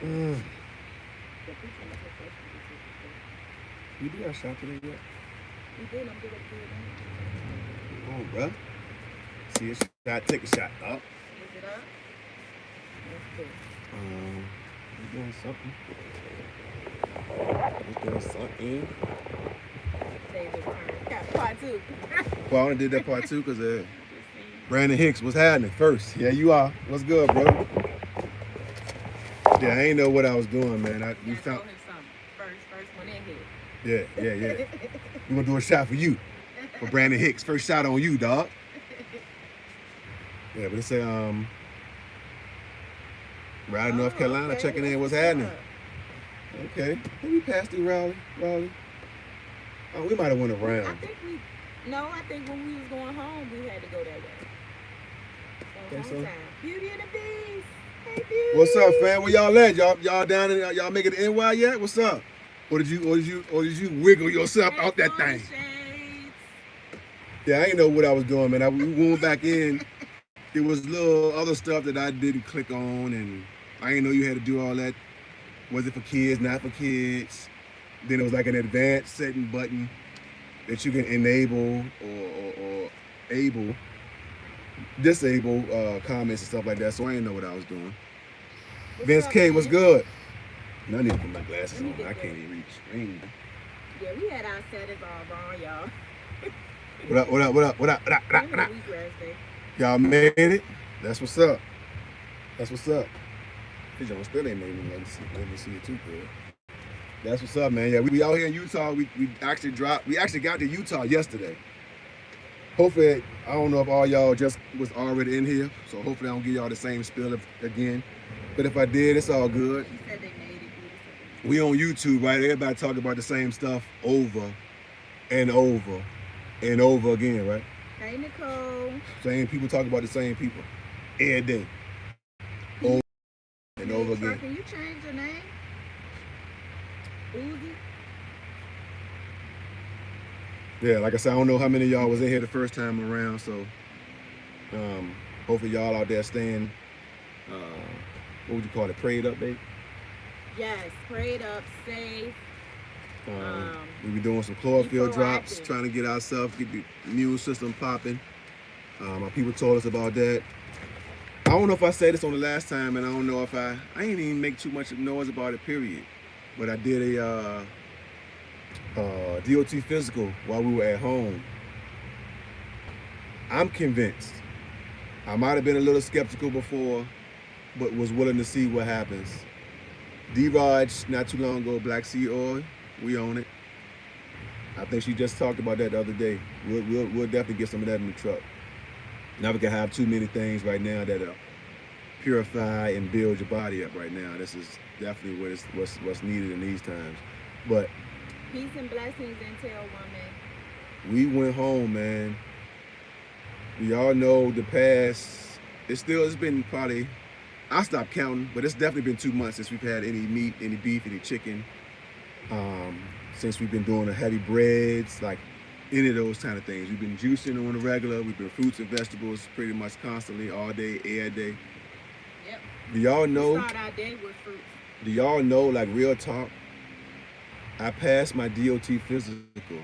Mm. You do got shot today yet? We did. I'm good at Oh, bro. See a shot, take a shot. Up. Is it up? Let's see. You doing something? You doing something? Today's your turn. Got part two. Well, I only did that part too because Just see. Brandon Hicks was happening first. Yeah, you are. What's good, bro? Yeah, I ain't know what I was doing, man. You We gotta found. show him something. First one in here. Yeah. We gonna do a shot for you, for Brandon Hicks. First shot on you, dog. Yeah, but it's a Raleigh, North Oh, Carolina, okay. checking in. That's What's what's happening? up. Okay, let me pass through Raleigh. Oh, we might have went I around. think we. No, I think when we was going home, we had to go that way. So Okay, home so time. Beauty and the Beast. Hey, what's up, Beauty. fam? Where y'all at? Y'all down in y'all make it to NY yet? What's up? Or did you wiggle yourself Hey, out that Florida thing? Shades. Yeah, I ain't know what I was doing, man. We went back in. There was little other stuff that I didn't click on, and I didn't know you had to do all that. Was it for kids? Not for kids? Then it was like an advanced setting button that you can enable or able disable comments and stuff like that. So I didn't know what I was doing. What's Vince up, K, what's Vince? good? I need to put my Let glasses me on. get I this. can't even read the screen. Yeah, we had our settings all wrong, y'all. What up? What up? What up? What up? What up? What up? End What of up? the week Wednesday. Y'all made it. That's what's up. That's what's up. These y'all still ain't made me let me see it too good. That's what's up, man. Yeah, we out here in Utah. We actually dropped. We actually got to Utah yesterday. Hopefully, I don't know if all y'all just was already in here, so hopefully I don't give y'all the same spill again. But if I did, it's all good. She said they made it. Beauty said they We made on it. YouTube, right? Everybody talking about the same stuff over and over and over again, right? Hey, Nicole. Same people talk about the same people every day, over P. and over Big again. Truck. Can you change your name? Uzi. Yeah, like I said, I don't know how many of y'all was in here the first time around, so um, hopefully y'all out there staying, uh, what would you call it, prayed up, babe? Yes. Prayed up. Safe. We be doing some Be chlorophyll drops, proactive. trying to get ourselves, get the immune system popping. My people told us about that. I don't know if I said this on the last time, and I don't know if I ain't even make too much noise about it, period. But I did a DOT physical while we were at home. I'm convinced. I might have been a little skeptical before, but was willing to see what happens. D-Raj, not too long ago, Black Sea Oil, we own it. I think she just talked about that the other day. We'll definitely get some of that in the truck. Now we can have too many things right now that purify and build your body up right now. This is definitely what's needed in these times. But Peace and blessings, Intel woman. we went home, man. We all know the past. It's been probably. I stopped counting, but it's definitely been 2 months since we've had any meat, any beef, any chicken. Um, since we've been doing the heavy breads, like any of those kind of things. We've been juicing on the regular. We've been fruits and vegetables pretty much constantly, all day, every day. Yep. Do y'all We know? start our day with fruits. Do y'all know? Like real talk, I passed my DOT physical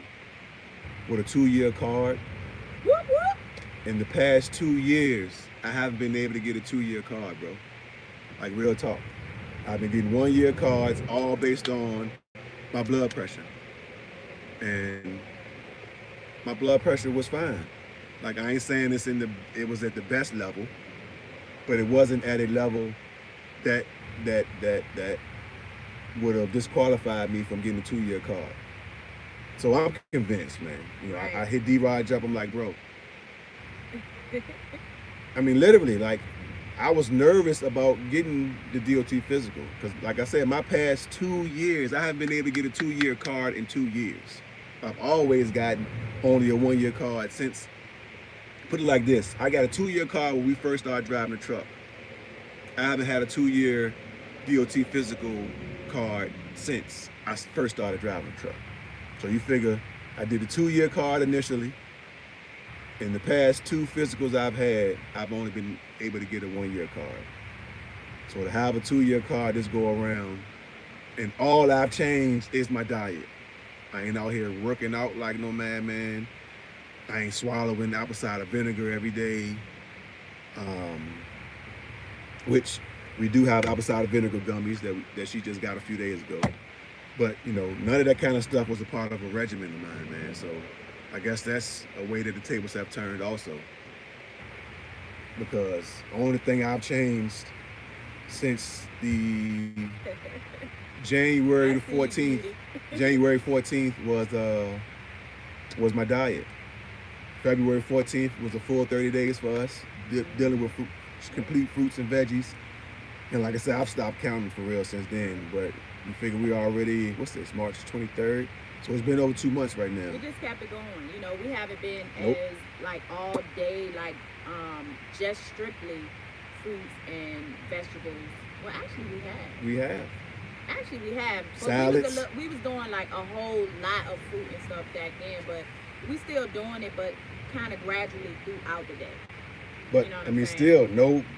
with a 2-year card. Whoop whoop. In the past 2 years, I haven't been able to get a 2-year card, bro. Like real talk. I've been getting 1-year cards, all based on my blood pressure, and my blood pressure was fine. Like I ain't saying it was at the best level, but it wasn't at a level that that would have disqualified me from getting a 2-year card. So I'm convinced, man. I Right. hit D-Rod up. I'm like, bro. I mean, literally, like, I was nervous about getting the DOT physical because, like I said, my past 2 years, I haven't been able to get a 2-year card in 2 years. I've always gotten only a 1-year card since. Put it like this: I got a 2-year card when we first started driving the truck. I haven't had a 2-year DOT physical card since I first started driving the truck. So you figure I did a 2-year card initially. In the past 2 physicals I've had, I've only been able to get a 1-year card. So to have a 2-year card this go around, and all I've changed is my diet. I ain't out here working out like no madman. I ain't swallowing apple cider vinegar every day. Which we do have apple cider vinegar gummies that she just got a few days ago. But none of that kind of stuff was a part of a regimen of mine, man. So I guess that's a way that the tables have turned also. Because the only thing I've changed since the January the 14th, January 14th was my diet. February 14th was a full 30 days for us, dealing with complete fruits and veggies. And like I said, I've stopped counting for real since then. But you figure we already, what's this, March 23rd? So it's been over 2 months right now. We just kept it going. We haven't been Nope. as like all day, like just strictly fruits and vegetables. Well, actually we have. We have. Actually we have. But Salads. we was doing like a whole lot of fruit and stuff back then, but we still doing it, but kind of gradually throughout the day. But You know what I I'm mean, saying? still,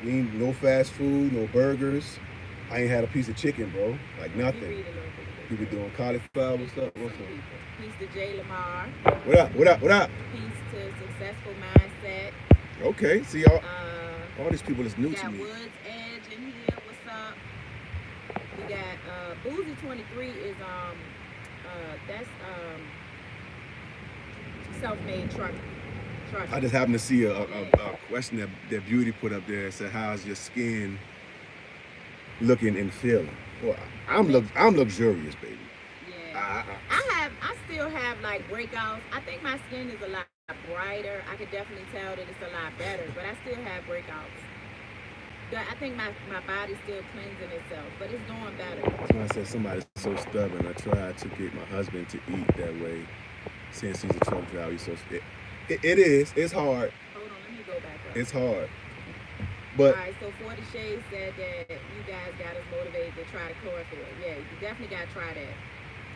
no fast food, no burgers. I ain't had a piece of chicken, bro. Like We nothing. read a little bit. You be doing cauliflower stuff. Some What's up? people. Peace to Jay Lamar. What up? What up? What up? Peace to Successful Mindset. Okay. See, all Uh, these people is new we to got me. Woods Edge in here. What's up? We got Boozy 23 is that's self-made trucker. I just happened to see a question that Beauty put up there. It said, "How's your skin looking and feeling?" Well, I'm luxurious, baby. Yeah. I still have like breakouts. I think my skin is a lot brighter. I could definitely tell that it's a lot better, but I still have breakouts. But I think my body's still cleansing itself, but it's doing better. That's why I said somebody's so stubborn. I tried to get my husband to eat that way since he's a truck driver. So it is. It's hard. Hold on, let me go back up. It's hard. But All right, so 40 Shades said that you guys got us motivated to try the chlorophyll. Yeah, you definitely got to try that.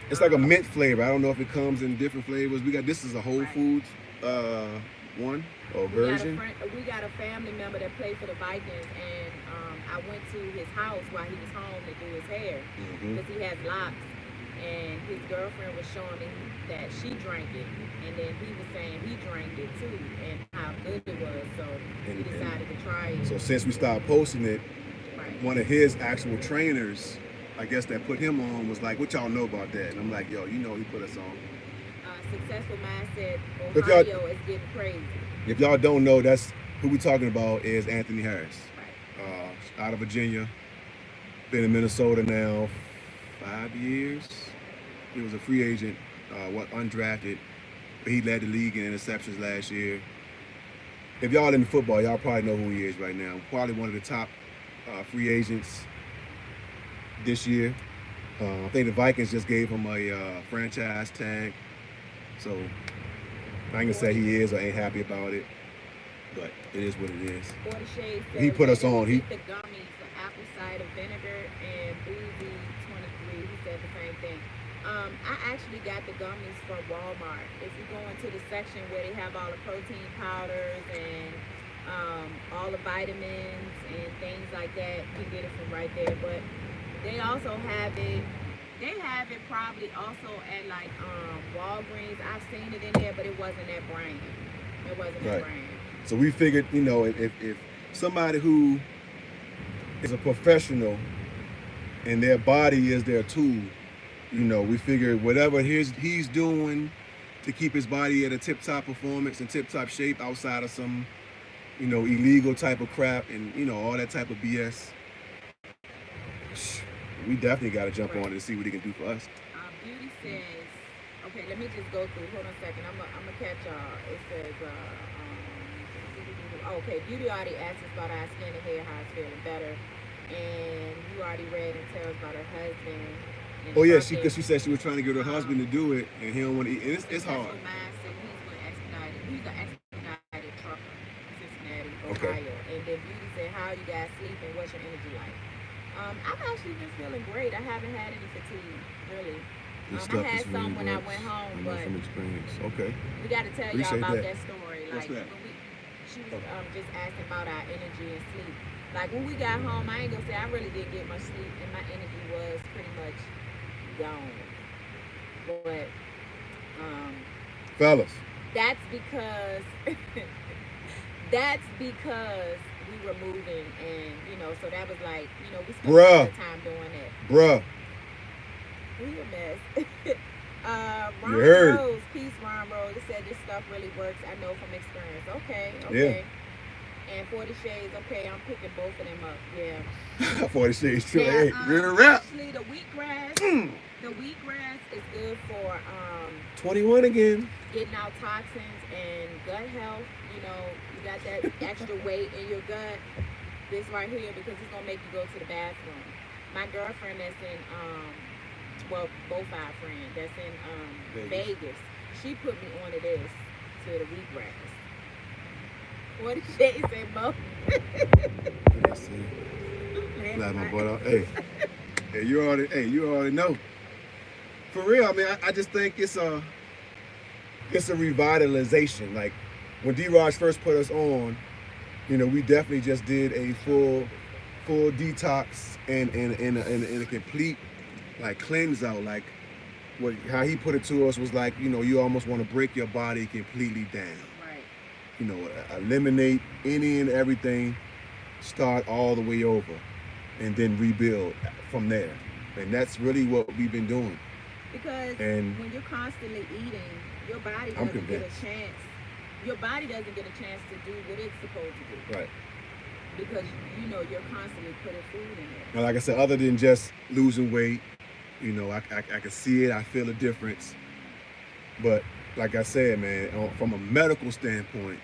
it's like a mint flavor. I don't know if it comes in different flavors. This is a Whole Right. Foods one or version. We got a family member that played for the Vikings, and I went to his house while he was home to do his hair Mhm. because he has locks, and his girlfriend was showing me that she drank it, and then he was saying he drank it too, and how good it was. So we And- decided to try it. So since we started posting it, Right. one of his actual trainers, I guess that put him on, was like, "What y'all know about that?" And I'm like, "Yo, he put us on." Successful Mindset, If y'all- Ohio is getting crazy. If y'all don't know, that's who we talking about is Anthony Harris, Right. out of Virginia. Been in Minnesota now 5 years. He was a free agent, undrafted, but he led the league in interceptions last year. If y'all into football, y'all probably know who he is right now. Probably one of the top free agents this year. I think the Vikings just gave him a franchise tag. So I ain't gonna say he is or ain't happy about it, but it is what it is. 40 Shades He said put us that on. he the gummies, the apple cider vinegar, and Boozy 23. He said the same thing. I actually got the gummies from Walmart. If you go into the section where they have all the protein powders and all the vitamins and things like that, you can get it from right there. But they also have it. They have it probably also at like Walgreens. I've seen it in there, but it wasn't that brand. It wasn't that Right. brand. So we figured, if somebody who is a professional and their body is their tool, we figured whatever he's doing to keep his body at a tip-top performance and tip-top shape outside of some, illegal type of crap and, all that type of BS, we definitely got to jump on it and see what he can do for us. Beauty says, okay, let me just go through. Hold on a second. I'm gonna catch y'all. It says, okay, Beauty already asked us about our skin and hair, how it's feeling better, and you already read and tell us about her husband. And Oh yeah, trucking. because she said she was trying to get her husband to do it, and he don't want to eat. And it's hard. Successful Mindset, he's an expedited trucker, Cincinnati, Okay. Ohio. And then Beauty said, how you guys sleep and what's your energy like? I've actually been feeling great. I haven't had any fatigue, really. This I stuff had is really some when I works. went home, I know but from experience. Okay. we got to tell y'all Appreciate about that. that story. What's Like that? when she was just asking about our energy and sleep. Like when we got home, I ain't gonna say I really didn't get much sleep, and my energy was pretty much gone. But um, Fellas. that's because that's because we were moving, and so that was like, we spent a lot Bruh. of time doing that. Bruh. We a mess. You Ron heard. Rose, peace, Ron Rose. It said this stuff really works. I know from experience. Okay, Yeah. okay. And 40 Shades, okay, I'm picking both of them up. Yeah. 40 Shades true. Now, Hey, real rap. actually, the wheatgrass, is good for 21 again. getting out toxins and gut health. You got that extra weight in your gut. This right here, because it's gonna make you go to the bathroom. My girlfriend that's in well, both our friends that's in Vegas, she put me onto this, to the wheatgrass. 40 Shades and Mo. That's it. Glad my boy out. Hey, you already know. For real, I mean, I just think it's a revitalization. Like when D-Raj first put us on, we definitely just did a full detox and a complete like cleanse out. Like how he put it to us was like, you almost want to break your body completely down. Right. Eliminate any and everything, start all the way over, and then rebuild from there. And that's really what we've been doing. Because And when you're constantly eating, your body I'm doesn't get a convinced. chance. Your body doesn't get a chance to do what it's supposed to do. Right. Because you're constantly putting food in there. Now, like I said, other than just losing weight, I can see it, I feel a difference. But like I said, man, from a medical standpoint,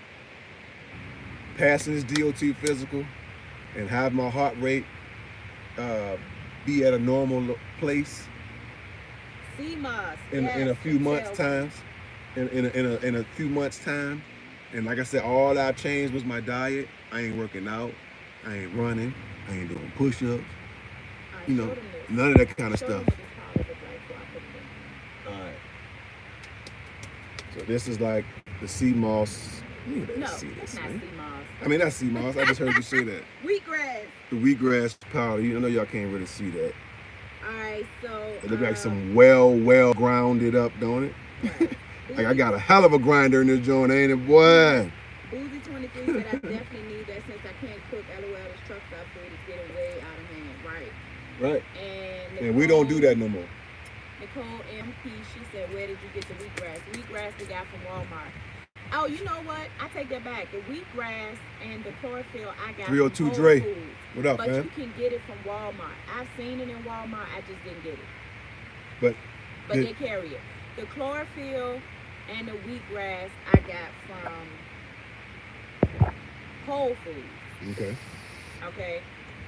passing this DOT physical and have my heart rate be at a normal place CMOS. in a few months times, in a few months time, and like I said, all I've changed was my diet. I ain't working out, I ain't running, I ain't doing push-ups, none of that kind of stuff. All right. So this is like the CMOS. No, see that's this, not man. CMOS. I mean, that's CMOS. I just heard you say that. Wheatgrass. The wheatgrass powder. I know y'all can't really see that. Alright, so It looks like some well grounded up, don't it? right. Like I got a hell of a grinder in this joint, ain't it, boy? Boozy 23 said I definitely need that since I can't cook. LOL, this truck stop food is getting way out of hand. Right. Right. And And we don't do that no more. Nicole MP, she said, where did you get the wheatgrass? Wheatgrass we got from Walmart. Oh, you know what? I take that back. The wheatgrass and the chlorophyll I got 302 from Whole Dre. Foods. What up, But man? you can get it from Walmart. I've seen it in Walmart. I just didn't get it. But they carry it. The chlorophyll and the wheatgrass I got from Whole Foods. okay. Okay.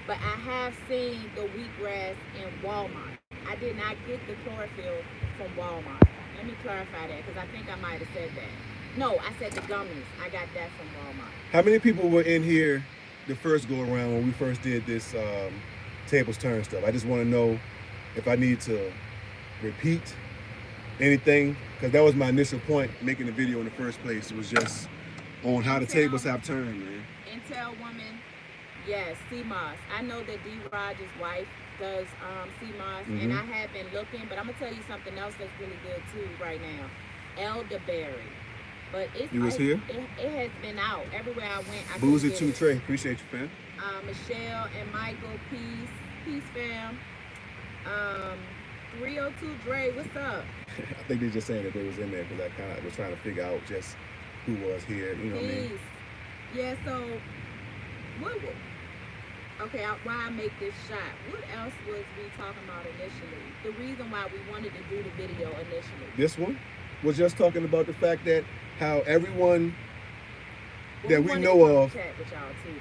But I have seen the wheatgrass in Walmart. I did not get the chlorophyll from Walmart. Let me clarify that because I think I might have said that. No, I said the gummies. I got that from Walmart. How many people were in here the first go around when we first did this tables turn stuff? I just want to know if I need to repeat anything, because that was my initial point making the video in the first place. It was just on how the tables have turned, man. Intel woman, yes, CMOS. I know that D. Rogers' wife does CMOS, and I have been looking, but I'm gonna tell you something else that's really good too right now. Elderberry. But You was here? It has been out everywhere I went. I Boozy couldn't get 2 it. Trey, appreciate you, fam. Michelle and Michael, peace fam. 302 Dre, what's up? I think they just saying that they was in there because I kind of was trying to figure out just who was here. You know what I mean? Peace. Yeah. So, okay, why I make this shot? What else was we talking about initially? The reason why we wanted to do the video initially. This one was just talking about the fact that how everyone that we know of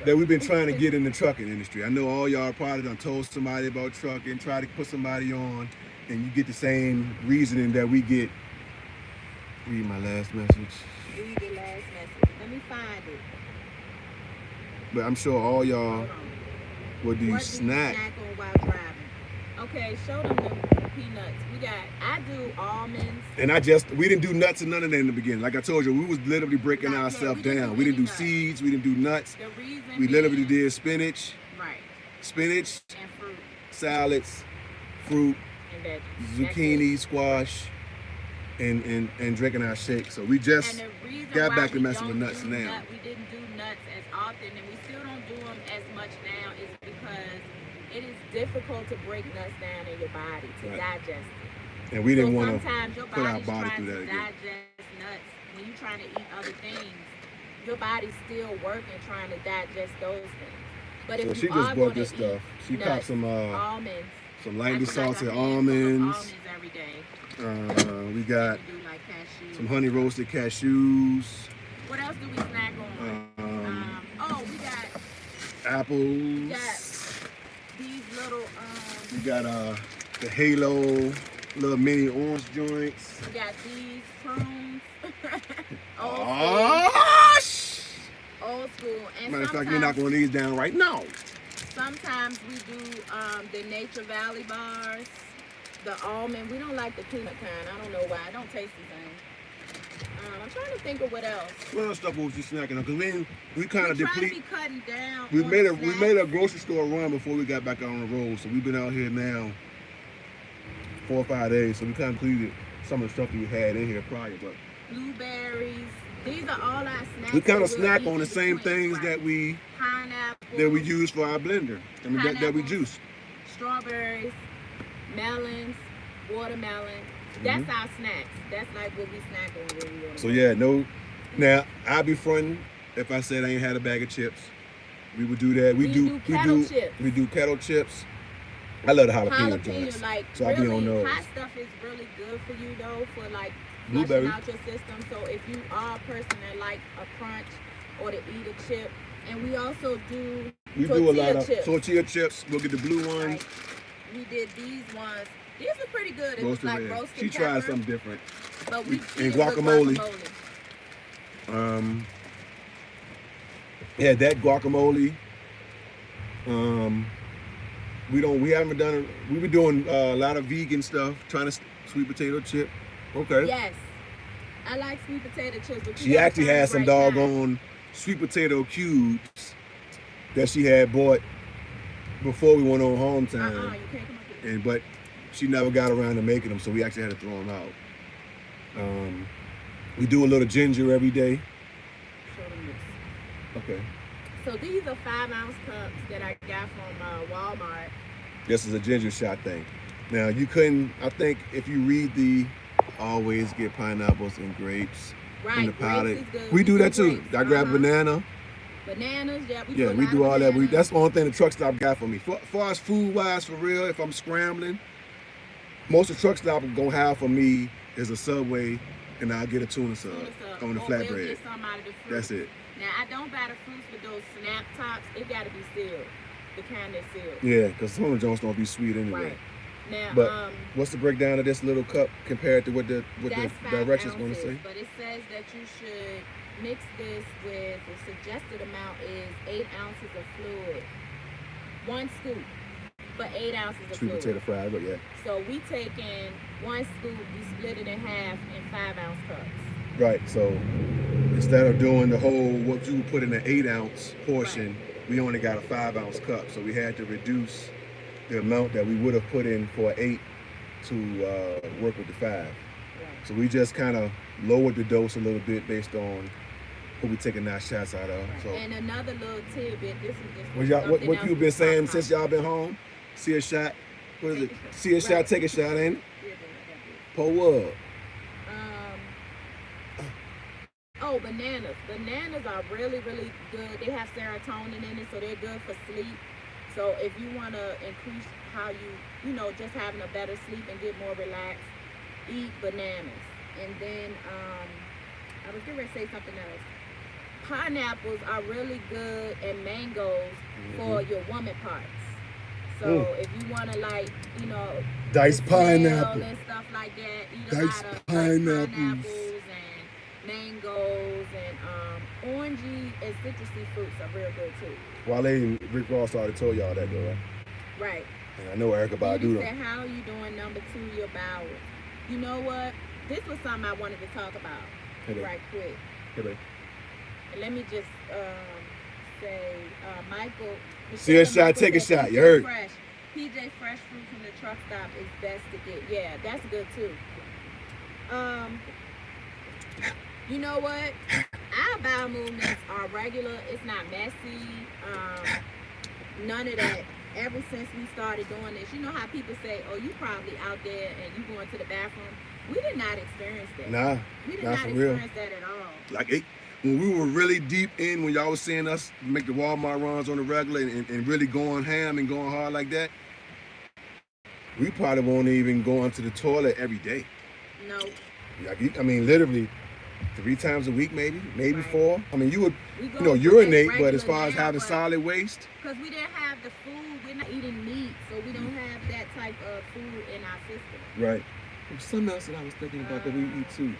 that we've been trying to get in the trucking industry. I know all y'all probably done told somebody about trucking, try to put somebody on, and you get the same reasoning that we get. Read my last message. Read the last message. Let me find it. But I'm sure all y'all, Hold on. what do you What snack? do you snack on while driving? Okay, show them the peanuts. I do almonds. And we didn't do nuts and none of that in the beginning. Like I told you, we was literally breaking ourselves down. We didn't do seeds, we didn't do nuts. The reason We literally did spinach, spinach, and fruit salads, fruit, and veggies. zucchini, squash, and drinking our shake. So we just And the reason got why back to we messing with don't nuts do now. we didn't do nuts as often, and we still don't do them as much now, is because it is difficult to break nuts down in your body to Right. digest it. And we didn't So want to sometimes your put our body's body trying through to that again. digest nuts when you're trying to eat other things. Your body's still working trying to digest those things. But So if she you just are bought going this to stuff. She eat popped nuts, some almonds, some I lightly do like a salted handful of almonds. almonds every day. We got We do like cashews. some honey roasted cashews, What else do we snack on? Oh, we got apples. these little We got the Halo little mini orange joints. we got these prunes. Old school. Oh, Old school. And matter of fact, we're knocking one of these down right now. sometimes we do the Nature Valley bars, the almond. We don't like the peanut kind. I don't know why. I don't taste the same. I'm trying to think of what else. What other stuff was you snacking on? Because we kind of We're trying to deplete. be cutting down. We on made snacks. a grocery store run before we got back out on the road. So we've been out here now 4 or 5 days. So we kind of depleted some of the stuff that we had in here prior. But Blueberries. These are all our snacks. we kind of that we'll snack eat on the in same between, things right? that we Pineapple. use for our blender. I mean that we Pineapples. juice. Strawberries, melons, watermelon. That's our snacks. That's like what we snack on when we go to So work. yeah, no. Now I'd be fronting if I said I ain't had a bag of chips. We would do that. We do kettle chips. We do kettle chips. I love the jalapeno joints. Like So I be on really, those. hot stuff is really good for you though, for like Blueberry. flushing out your system. So if you are a person that like a crunch or to eat a chip, and we also do We tortilla do a lot of chips. tortilla chips. We'll get the blue ones. Right. We did these ones. These are pretty good. It was Roasted like red. roasted She pepper, tried something different. but we and eat it with guacamole. Yeah, that guacamole. We haven't done it. We've been doing a lot of vegan stuff, trying to sweet potato chip. Okay. Yes, I like sweet potato chips. But She actually had some doggone sweet potato cubes that she had bought before we went on home You time. can't come up with it. But she never got around to making them, so we actually had to throw them out. We do a little ginger every day. Show them this. Okay. So these are 5-ounce cups that I got from Walmart. This is a ginger shot thing. Now you couldn't. I think if you read the always get pineapples and grapes Right, in the grapes palette. is good. We do that too. grapes. I grab a banana. Bananas, yeah. Yeah, we do all that. That's the only thing the truck stop got for me. Far as food wise, for real, if I'm scrambling, most of the truck stop gonna have for me is a Subway, and I'll get a tuna sub on the We'll flatbread. get some out of the fruit. That's it. Now I don't buy the fruits with those snap tops. It got to be sealed, the kind that's sealed. Yeah, because some of the joints don't be sweet anyway. Right. Now, But what's the breakdown of this little cup compared to what the that's 5 directions want ounces, to say? but it says that you should mix this with, the suggested amount is 8 ounces of fluid. 1 scoop, but 8 ounces of Sweet fluid. potato fried, but yeah. So we take in 1 scoop, we split it in half in 5-ounce cups. Right, so instead of doing the whole, what you would put in an 8-ounce portion, we only got a 5-ounce cup. So we had to reduce the amount that we would have put in for 8 to work with the 5. Right. So we just kind of lowered the dose a little bit based on what we're taking our shots out of. So And another little tidbit, this is just what something else you've we been saying talked since about. y'all been home? See a shot? What is it? Take a shot. See a shot, Right. take a shot, ain't it? Yeah, I got Pour up. Oh, bananas. Bananas are really, really good. They have serotonin in it, so they're good for sleep. So if you want to increase how you know, just having a better sleep and get more relaxed, eat bananas. And then I was getting ready to say something else. Pineapples are really good, and mangoes for your woman parts. So if you want to, like, you know, Diced the smell pineapple. and stuff like that, eat Diced a lot of pineapples. pineapples and mangoes and orangey and citrusy fruits are real good too. Wale and Rick Ross already told y'all that though, right? Right. And I know Erica Then Badu you though. said, how are you doing number 2, your bowels? You know what? This was something I wanted to talk about Hey, babe. right quick. Hey, babe. And let me just say, Michael. See a shot, take a shot. You heard? PJ Fresh fruit from the truck stop is best to get. Yeah, that's good too. You know what? Our bowel movements are regular. It's not messy. None of that. Ever since we started doing this, you know how people say, "Oh, you probably out there and you going to the bathroom." We did not experience that. Nah, we did not not for experience real. that at all. Like when we were really deep in, when y'all was seeing us make the Walmart runs on the regular and really going ham and going hard like that, we probably won't even go into the toilet every day. No. Like, I mean, literally 3 times a week, maybe Right. 4. I mean, you would, urinate, but as far as now, having solid waste, because we didn't have the food, we're not eating meat, so we don't have that type of food in our system. right? There's something else that I was thinking about that we eat too.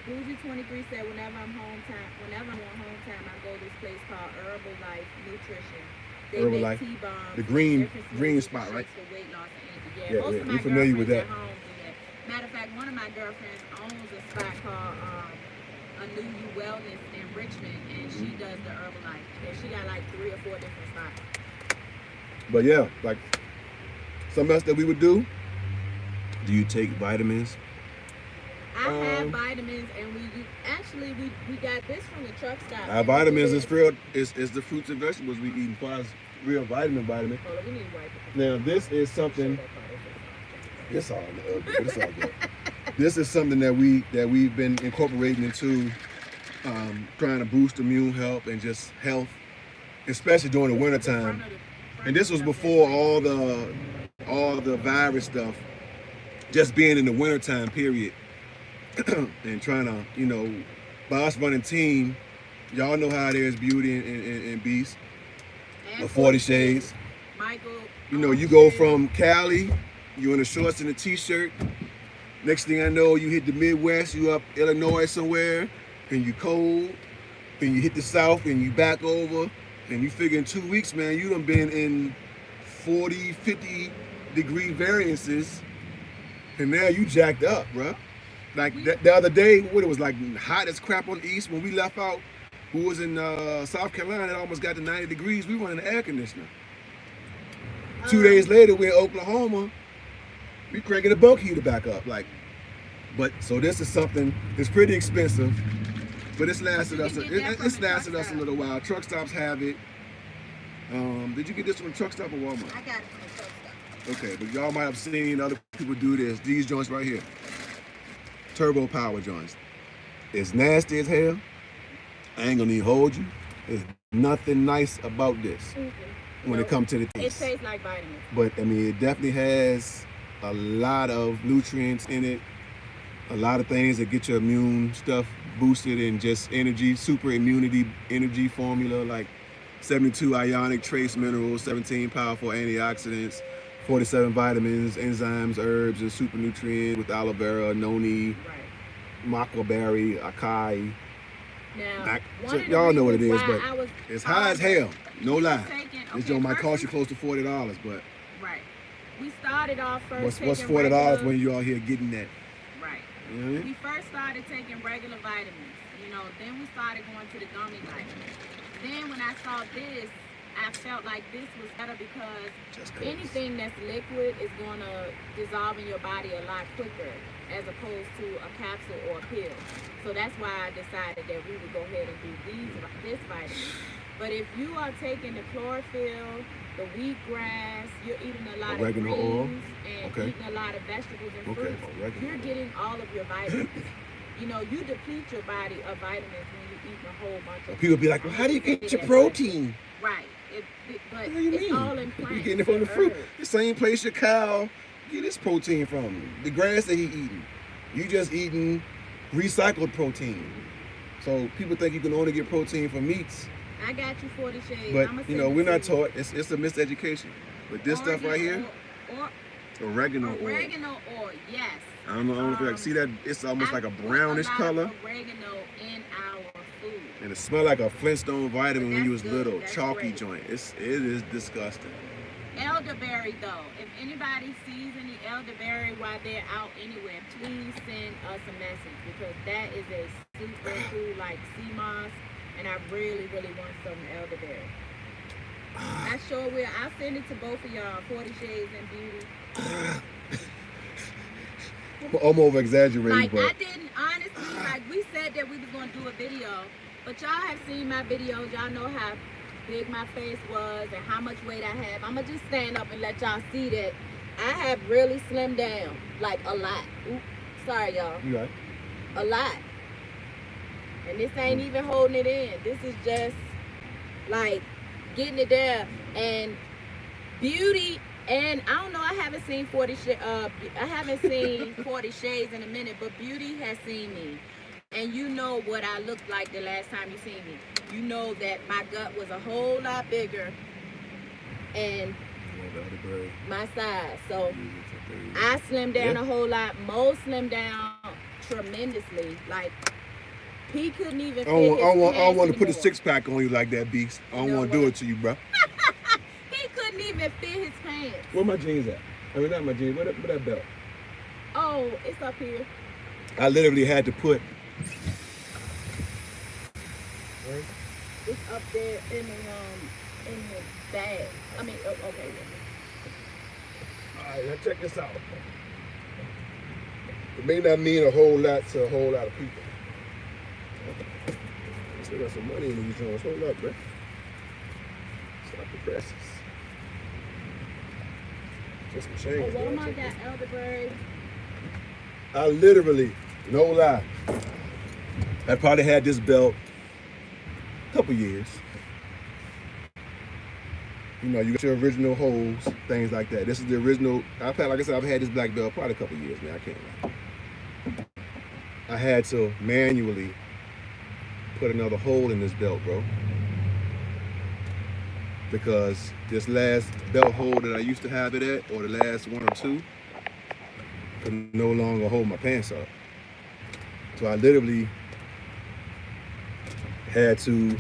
Bougie23 said, whenever I'm on home time, I go to this place called Herbalife Nutrition. They Herbalife. make T-bombs. The green different spot, right? For weight loss and energy. Yeah, most yeah, of my you're familiar with girlfriends that. at home do that. Matter of fact, one of my girlfriends owns a spot called A New You Wellness in Richmond, and she does the Herbalife. And she got like 3 or 4 different spots. But yeah, like something else that we would do. Do you take vitamins? I have vitamins, and we got this from the truck stop. Our vitamins is the fruits and vegetables we eat as far as real vitamin. Hold on, we need to wipe it. Now this is something. It's all good, but it's all good. This is something that we've been incorporating into trying to boost immune health and just health, especially during the wintertime. And this was before all the virus stuff. Just being in the wintertime period and trying to, by us running team, y'all know how it is, Beauty and Beast, the 40 Shades. Michael. You go from Cali, you in the shorts and a t-shirt. Next thing I know, you hit the Midwest, you up Illinois somewhere, and you cold. Then you hit the South and you back over, and you figure in 2 weeks, man, you done been in 40, 50 degree variances, and now you jacked up, bro. Like the other day, what it was like hot as crap on the east when we left out. Who was in South Carolina? It almost got to 90 degrees. We running the air conditioner. 2 days later, we're in Oklahoma. We cranking the bulk heater back up. So this is something. It's pretty expensive, but it's lasted us. It's lasted us a little while. Truck stops have it. Did you get this from a truck stop or Walmart? I got it from the truck stop. Okay, but y'all might have seen other people do this. These joints right here, turbo power joints. It's nasty as hell. I ain't gonna even hold you. There's nothing nice about this when it comes to the taste. It tastes like vitamins. But I mean, it definitely has a lot of nutrients in it. A lot of things that get your immune stuff boosted and just energy, super immunity energy formula, like 72 ionic trace minerals, 17 powerful antioxidants, 47 vitamins, enzymes, herbs, and super nutrients with aloe vera, noni, maca berry, acai. Now, y'all know what it is, but it's high as hell. No lie. This joint might cost you close to $40, but right. We started off first. What's $40 when you out here getting that? Right. You know what I mean? We first started taking regular vitamins. Then we started going to the gummy vitamins. Then when I saw this, I felt like this was better because anything that's liquid is going to dissolve in your body a lot quicker as opposed to a capsule or a pill. So that's why I decided that we would go ahead and do this vitamin. But if you are taking the chlorophyll, the wheatgrass, you're eating a lot of greens and eating a lot of vegetables and fruits, you're getting all of your vitamins. You deplete your body of vitamins when you eat a whole bunch of people be like, well, how do you get your protein? Right. But what do you it's mean? all in plants. You're getting it from the fruit. The same place your cow get its protein from. The grass that he eating. You just eating recycled protein. So people think you can only get protein from meats. I got you 40 shades. But we're not taught. It's a miseducation. But this stuff right here, oregano oil. Oregano oil, yes. I don't know if you see that. It's almost like a brownish color. Oregano in our food. And it smells like a Flintstone vitamin when you was little. That's Chalky great. joint. It is disgusting. Elderberry though, if anybody sees any elderberry while they're out anywhere, please send us a message because that is a super food like sea moss. and I really, really want some elderberry. I sure will. I'll send it to both of y'all. 40 Shades and Beauty. I'm over exaggerating, Like, but I didn't, honestly, like, we said that we was going to do a video, but y'all have seen my videos. Y'all know how big my face was and how much weight I have. I'm going to just stand up and let y'all see that I have really slimmed down, like, a lot. Oops, sorry, y'all. you right. A lot. And this ain't even holding it in. This is just, like, getting it down. And Beauty, and I don't know, I haven't seen 40 Shades in a minute, but Beauty has seen me. And you know what I looked like the last time you seen me. You know that my gut was a whole lot bigger and my size. So I slimmed down a whole lot. Mo slimmed down tremendously. Like, he couldn't even fit his I don't want to put a anymore. 6-pack on you like that, Beast. I don't You know want to do what? it to you, bro. He couldn't even fit his pants. Where my jeans at? I mean, not my jeans. Where that belt? Oh, it's up here. I literally had to put. It's up there in the bag. I mean, okay. All right, now check this out. It may not mean a whole lot to a whole lot of people. Still got some money in these joints. Hold up, bro. Stop the presses. Just some change. Oh, Walmart got elderberry. I literally, no lie, I probably had this belt a couple years. You know, you got your original holes, things like that. This is the original. Like I said, I've had this black belt probably a couple years now. I can't lie. I had to manually put another hole in this belt, bro, because this last belt hole that I used to have it at, or the last one or two, could no longer hold my pants up. So I literally had to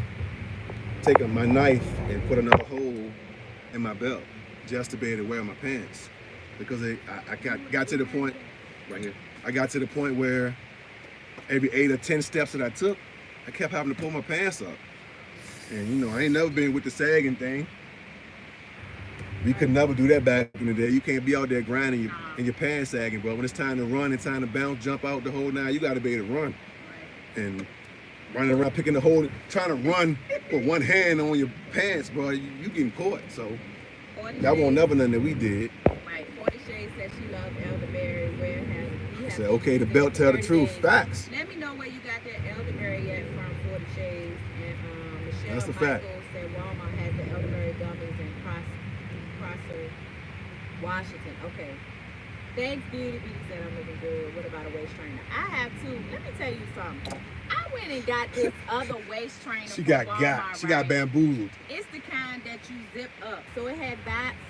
take my knife and put another hole in my belt just to be able to wear my pants, because I got to the point right here. I got to the point where every 8 or 10 steps that I took, I kept having to pull my pants up. And you know, I ain't never been with the sagging thing. We could never do that back in the day. You can't be out there grinding and your pants sagging, bro. When it's time to run and time to bounce, jump out the hole, now you got to be able to run. And running around picking the hole, trying to run with one hand on your pants, bro, you getting caught. So that won't never nothing that we did. Right, 40 Shades said she loved elderberry. Where has I said, okay, the belt tell the truth. Facts. Let me know where you got that elderberry at from 40 Shades. And Michelle That's the Michael fact. said Walmart has the elderberry gummies in Prosser, Washington. Okay. Thanks, Beauty. Beauty said I'm looking good. What about a waist trainer? I have too. Let me tell you something. I went and got this other waist trainer. She from got Walmart, she got right? bamboozled. It's the kind that you zip up. So it had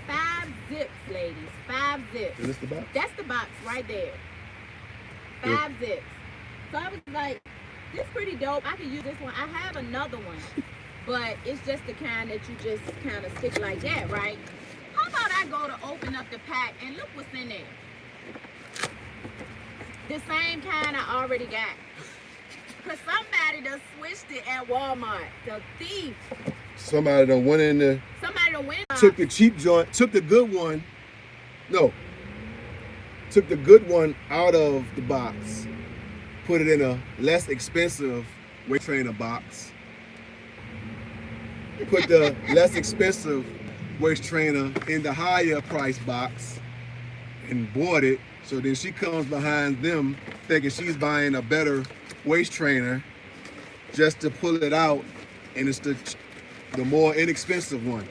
5 zips, ladies. 5 zips. Is this the box? That's the box right there. 5 zips. So I was like, this is pretty dope. I can use this one. I have another one, but it's just the kind that you just kind of stick like that, right? How about I go to open up the pack and look what's in there? The same kind I already got. Because somebody done switched it at Walmart. The thief. Somebody done went in there, Somebody done went. took the cheap joint, took the good one. No. Took the good one out of the box, put it in a less expensive waist trainer box, put the less expensive waist trainer in the higher price box, and bought it. So then she comes behind them thinking she's buying a better waist trainer just to pull it out, and it's the more inexpensive one.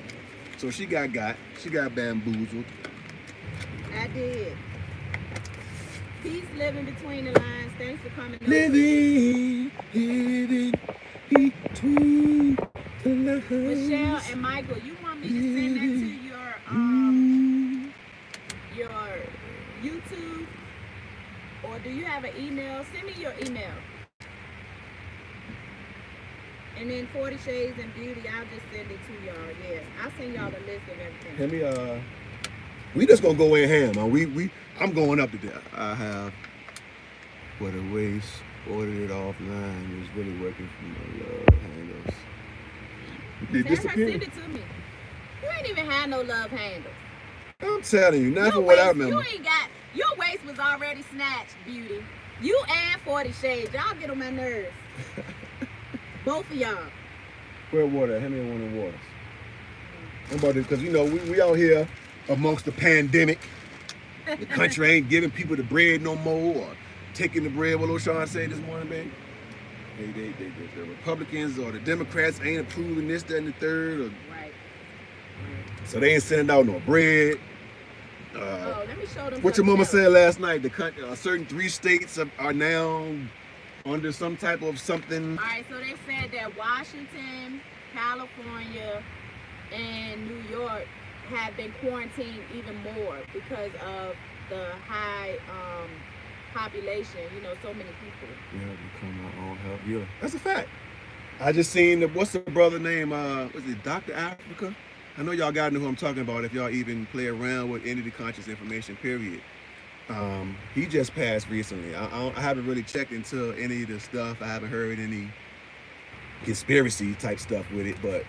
So she got bamboozled. I did. Peace living between the lines. Thanks for coming. Living between the lines. Michelle and Michael, you want me to send that to your YouTube, or do you have an email? Send me your email. And then 40 Shades and Beauty, I'll just send it to y'all. Yeah, I'll send y'all the list of everything. Let me we just gonna go in ham, man. I'm going up to there. I have for the waist, ordered it offline. It's really working for my love handles. They Tell her disappeared. send it to me. You ain't even had no love handles. I'm telling you, not Your from what I waist, remember. you ain't got, your waist was already snatched, beauty. You and 40 Shades, y'all get on my nerves. Both of y'all. Where water? Hand me one of the waters. I'm about to, because you know, we out here amongst the pandemic. The country ain't giving people the bread no more, or taking the bread. What O'Shawn said this morning, babe? The Republicans or the Democrats ain't approving this, that, and the third. Or, Right. so they ain't sending out no bread. Let me show them. What your something mama else. said last night, certain 3 states are now under some type of something. All right, so they said that Washington, California, and New York have been quarantined even more because of the high population. You know, so many people. Yeah, become our own health. Yeah, that's a fact. I just seen what's the brother name? Was it Dr. Africa? I know y'all gotta know who I'm talking about if y'all even play around with any of the conscious information, period. He just passed recently. I haven't really checked into any of the stuff. I haven't heard any conspiracy type stuff with it, but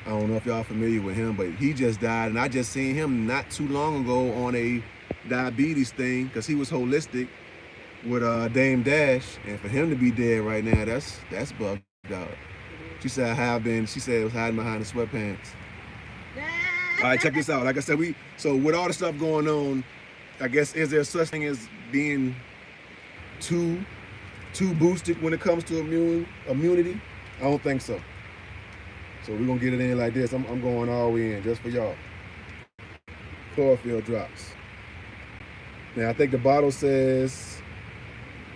I don't know if y'all familiar with him, but he just died, and I just seen him not too long ago on a diabetes thing because he was holistic with Dame Dash, and for him to be dead right now, that's bugged out. She said She said it was hiding behind the sweatpants. All right, check this out. Like I said, so with all the stuff going on, I guess is there such thing as being too boosted when it comes to immunity? I don't think so. So we're gonna get it in like this. I'm going all the way in just for y'all. Chlorophyll drops. Now I think the bottle says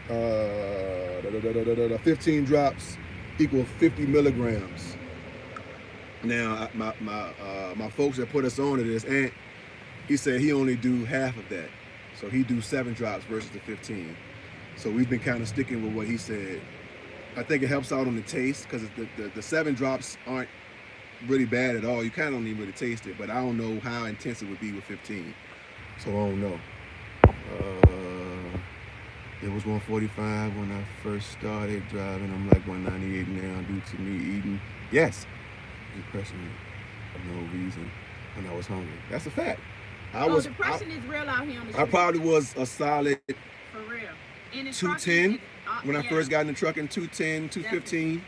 15 drops equal 50 milligrams. Now my folks that put us on to this, and he said he only do half of that, so he do 7 drops versus the 15. So we've been kind of sticking with what he said. I think it helps out on the taste because the 7 drops aren't really bad at all. You kind of don't even really taste it, but I don't know how intense it would be with 15. So I don't know. It was 145 when I first started driving. I'm like 198 now due to me eating. Yes. Depression for no reason when I was hungry. That's a fact. Depression is real out here on the street. I probably was a solid For real. In the 210 when I first got in the truck in 210, 215. Definitely.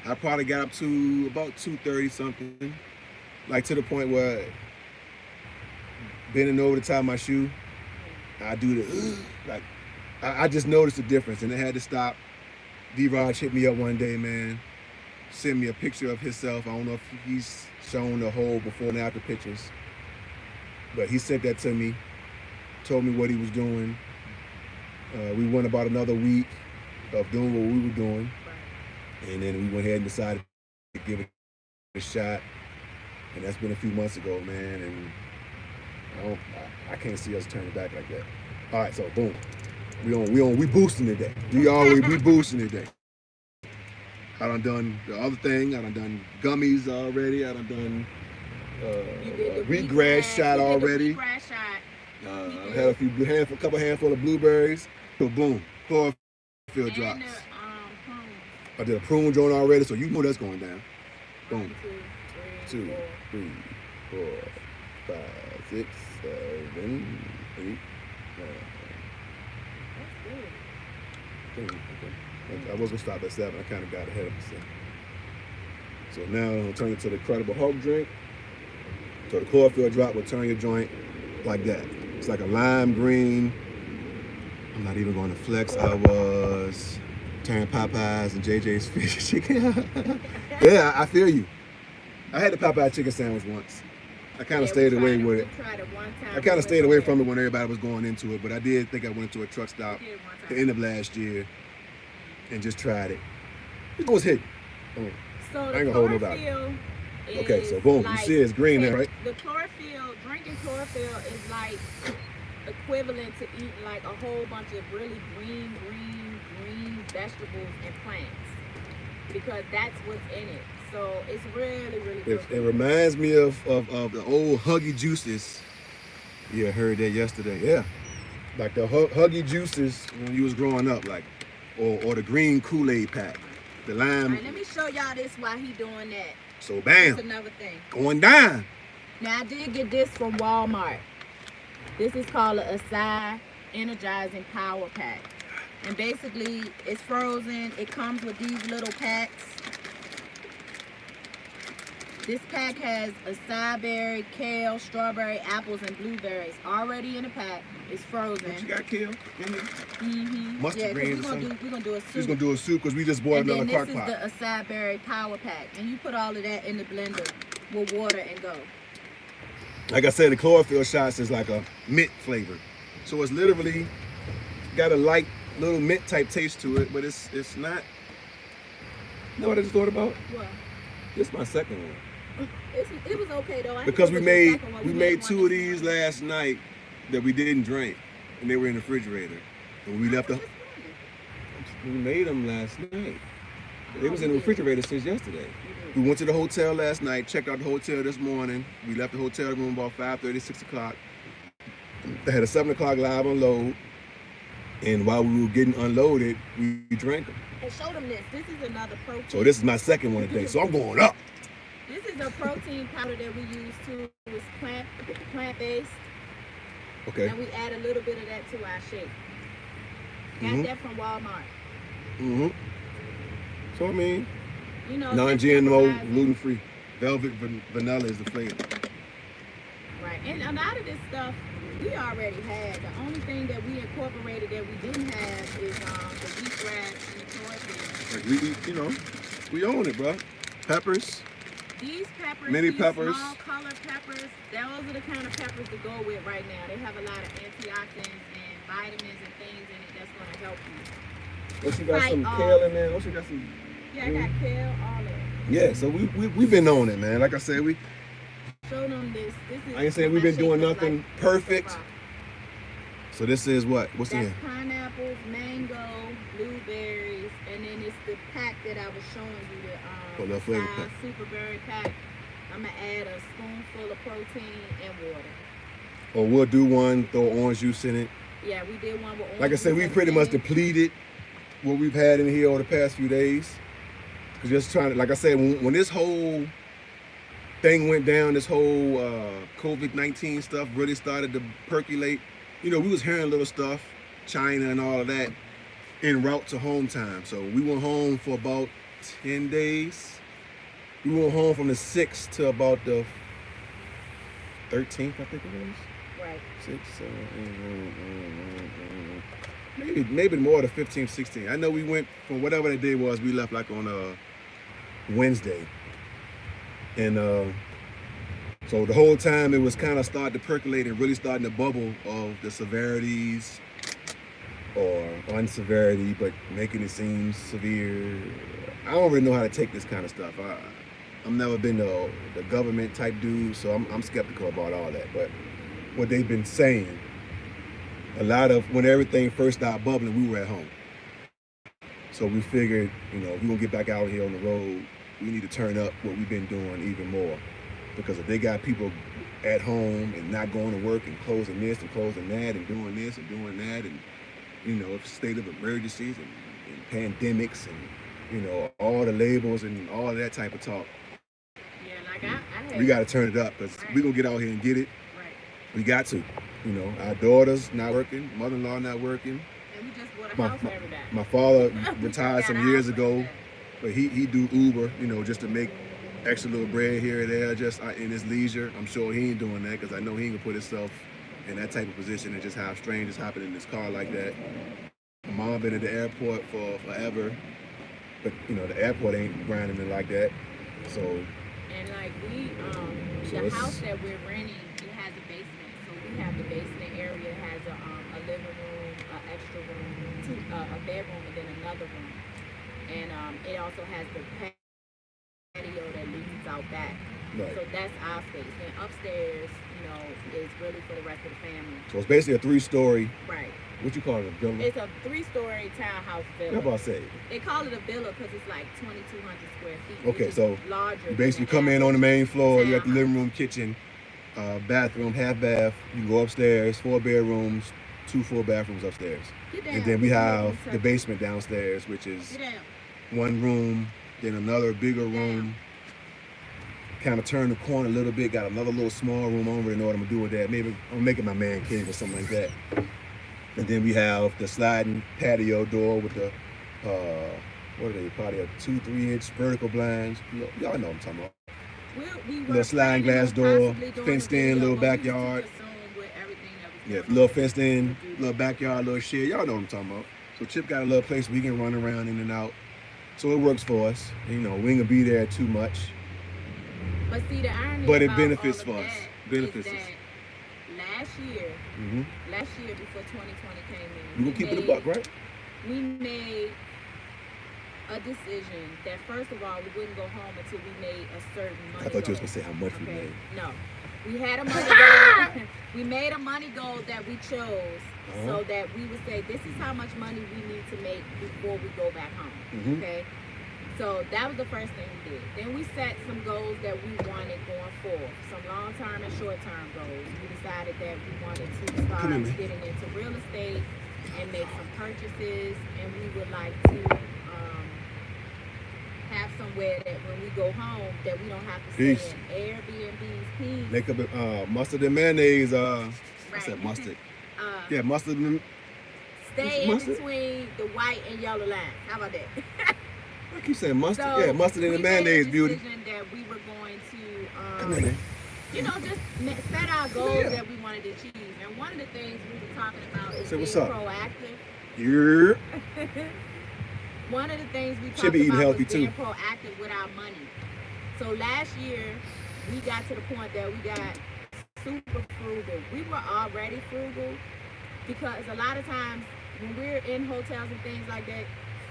I probably got up to about 230 something. Like to the point where bending over to tie my shoe, I do the like I just noticed the difference and it had to stop. D-Raj hit me up one day, man. Sent me a picture of himself. I don't know if he's shown the whole before and after pictures. But he sent that to me, told me what he was doing. We went about another week of doing what we were doing. And then we went ahead and decided to give it a shot. And that's been a few months ago, man. And I can't see us turning back like that. All right, so boom. We boosting today. We boosting today. I done the other thing. I done gummies already. I done wheatgrass shot already. Wheatgrass shot. I had a couple handful of blueberries. So boom, chlorophyll drops. I did a prune joint already, so you know that's going down. Boom. 1, 2, 3, 4, 5, 6, 7, 8, 9. That's good. I was gonna stop at 7. I kind of got ahead of myself. So now I'm gonna turn it to the Incredible Hulk drink. So the chlorophyll drop will turn your joint like that. It's like a lime green. I'm not even going to flex. I was tearing Popeyes and JJ's fish chicken. Yeah, I feel you. I had the Popeye chicken sandwich once. I kind of stayed away with it. I kind of stayed away from it when everybody was going into it, but I did think I went to a truck stop at the end of last year and just tried it. It was hitting. So I ain't gonna hold nobody. Okay, so boom, you see it's green there, right? The drinking chlorophyll is like equivalent to eating like a whole bunch of really green vegetables and plants because that's what's in it. So it's really good. It reminds me of the old Huggy Juices. Yeah, I heard that yesterday. Yeah, like the Huggy Juices when you was growing up, like or the green Kool-Aid pack, the lime. All right, let me show y'all this while he doing that. So bam, That's another thing. going down. Now I did get this from Walmart. This is called a Acai Energizing Power Pack. And basically it's frozen. It comes with these little packs. This pack has acai berry, kale, strawberry, apples, and blueberries already in a pack. It's frozen. What you got, kale? Mm-hmm. Mustard Yeah, greens or we're something? gonna do a soup. We're gonna do a soup because we just bought And another then crock this pot. is the acai berry power pack. And you put all of that in the blender with water and go. Like I said, the chlorophyll shots is like a mint flavor. So it's literally got a light little mint type taste to it, but it's not. You know what I just thought about? What? This is my second one. It was okay though. Because we made two of these last night that we didn't drink, and they were in the refrigerator. And we left them. We made them last night. They was in the refrigerator since yesterday. We went to the hotel last night, checked out the hotel this morning. We left the hotel room about 5:30, 6 o'clock. They had a 7 o'clock live unload. And while we were getting unloaded, we drank them. And show them this. This is another protein. So this is my second one today. So I'm going up. This is a protein powder that we use too. It's plant-based. Okay. And we add a little bit of that to our shake. Got that from Walmart. Mm-hmm. So I mean, you know, non-GMO, gluten-free. Velvet vanilla is the flavor. Right. And a lot of this stuff we already had. The only thing that we incorporated that we didn't have is the wheatgrass and the chlorophylls. We own it, bro. Peppers. These peppers, mini peppers, small color peppers, those are the kind of peppers to go with right now. They have a lot of antioxidants and vitamins and things in it that's going to help you. What you got some kale in there? What you got some? Yeah, I got kale, all of it. Yeah, so we've been on it, man. Like I said, show them this. This is. I ain't saying we've been doing nothing perfect. So this is what? What's in here? Pineapples, mango, blueberries, and then it's the pack that I was showing you, the flavor pack. super berry pack. I'm gonna add a spoonful of protein and water. Or we'll do one, throw orange juice in it. Yeah, we did one with orange. Like I said, we pretty much depleted what we've had in here over the past few days. Just trying to, like I said, when this whole thing went down, this whole COVID-19 stuff really started to percolate. We was hearing little stuff, China and all of that, en route to home time. So we went home for about 10 days. We went home from the 6th to about the 13th, I think it was. Right. 6, 7, maybe more the 15th, 16th. I know we went from whatever the day was, we left like on a Wednesday. And so the whole time it was kind of starting to percolate and really starting to bubble of the severities or unseverity, but making it seem severe. I don't really know how to take this kind of stuff. I've never been the government type dude, so I'm skeptical about all that. But what they've been saying, a lot of, when everything first started bubbling, we were at home. So we figured, if we're gonna get back out here on the road, we need to turn up what we've been doing even more. Because if they got people at home and not going to work and closing this and closing that and doing this and doing that, and if state of emergencies and pandemics and all the labels and all that type of talk. Yeah, like I had, we got to turn it up because we're gonna get out here and get it. Right. We got to. Our daughter's not working, mother-in-law not working. And we just bought a house for everybody. My father retired some years ago, but he do Uber, just to make extra little bread here and there, just in his leisure. I'm sure he ain't doing that because I know he ain't gonna put himself in that type of position and just have strangers hopping in his car like that. My mom been at the airport for forever, but the airport ain't grinding it like that. So. And like the house that we're renting, it has a basement. So we have the basement area, has a living room, an extra room, a bedroom, and then another room. And it also has the patio that leads out back. Right. So that's our space. And upstairs, is really for the rest of the family. So it's basically a 3-story. Right. What you call it, a villa? It's a 3-story townhouse villa. How about I say? They call it a villa because it's like 2,200 square feet. Okay, so larger. You basically come in on the main floor. You got the living room, kitchen, bathroom, half bath. You can go upstairs, 4 bedrooms, 2 full bathrooms upstairs. And then we have the basement downstairs, which is 1 room, then another bigger room. kind of turn the corner a little bit, got another little small room. I don't really know what I'm gonna do with that. Maybe I'm making my man cave or something like that. And then we have the sliding patio door with the what are they? Probably a 2-3 inch vertical blinds. Y'all know what I'm talking about. Little sliding glass door, fenced in, little backyard. Yeah, little fenced in, little backyard, little shed. Y'all know what I'm talking about. So Chip got a little place we can run around in and out. So it works for us. You know, we ain't gonna be there too much. But see, the irony but it about benefits all of for us. that Benefits is us. that last year before 2020 came in, We gonna keep it a buck, right? We made a decision that first of all we wouldn't go home until we made a certain money. I thought you was goal. gonna say how much we made. No, we had a money goal. We made a money goal that we chose so that we would say this is how much money we need to make before we go back home. Okay. So that was the first thing we did. Then we set some goals that we wanted going forward, some long-term and short-term goals. We decided that we wanted to start getting into real estate and make some purchases, and we would like to have somewhere that when we go home that we don't have to stay in Airbnbs. Make up mustard and mayonnaise. I said mustard. Yeah, mustard and stay in between the white and yellow lines. How about that? I keep saying mustard. So yeah, mustard and the mayonnaise, beauty. We made a decision that we were going to, you know, just set our goals that we wanted to achieve. And one of the things we were talking about is being proactive. Yeah. One of the things we talked about was being proactive with our money. So last year, we got to the point that we got super frugal. We were already frugal because a lot of times when we're in hotels and things like that,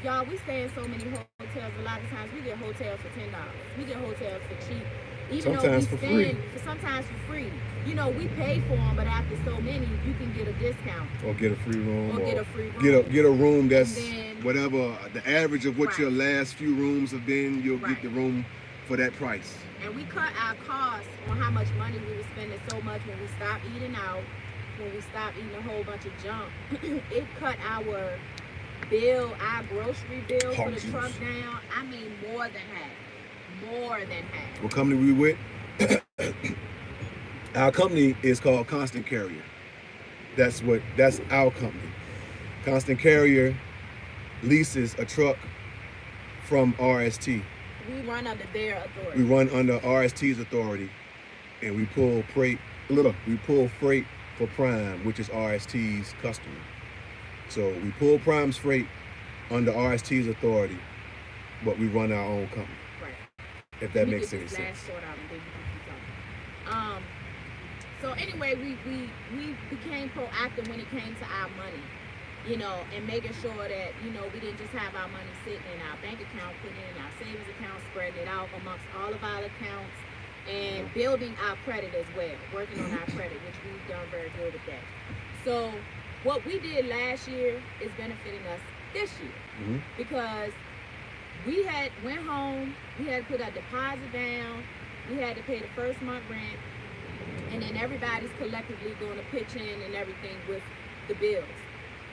y'all, we stay in so many hotels. A lot of times we get hotels for $10. We get hotels for cheap. Even sometimes though we spend sometimes for free. You know, we pay for them, but after so many, you can get a discount. Or get a free room. Or get a free room. Get a room that's whatever the average of what your last few rooms have been. You'll get the room for that price. And we cut our costs on how much money we were spending so much when we stopped eating out, when we stopped eating a whole bunch of junk. It cut our grocery bill for the truck down. I mean, more than half. More than half. What company we with? Our company is called Constant Carrier. That's our company. Constant Carrier leases a truck from RST. We run under their authority. We run under RST's authority, and we pull freight. We pull freight for Prime, which is RST's customer. So we pull Prime's freight under RST's authority, but we run our own company. Right. If that makes any sense. So anyway, we became proactive when it came to our money, you know, and making sure that, you know, we didn't just have our money sitting in our bank account, putting it in our savings account, spreading it out amongst all of our accounts, and building our credit as well, working on our credit, which we've done very good with that. So what we did last year is benefiting us this year because we went home, we had to put our deposit down, we had to pay the first month rent, and then everybody's collectively going to pitch in and everything with the bills.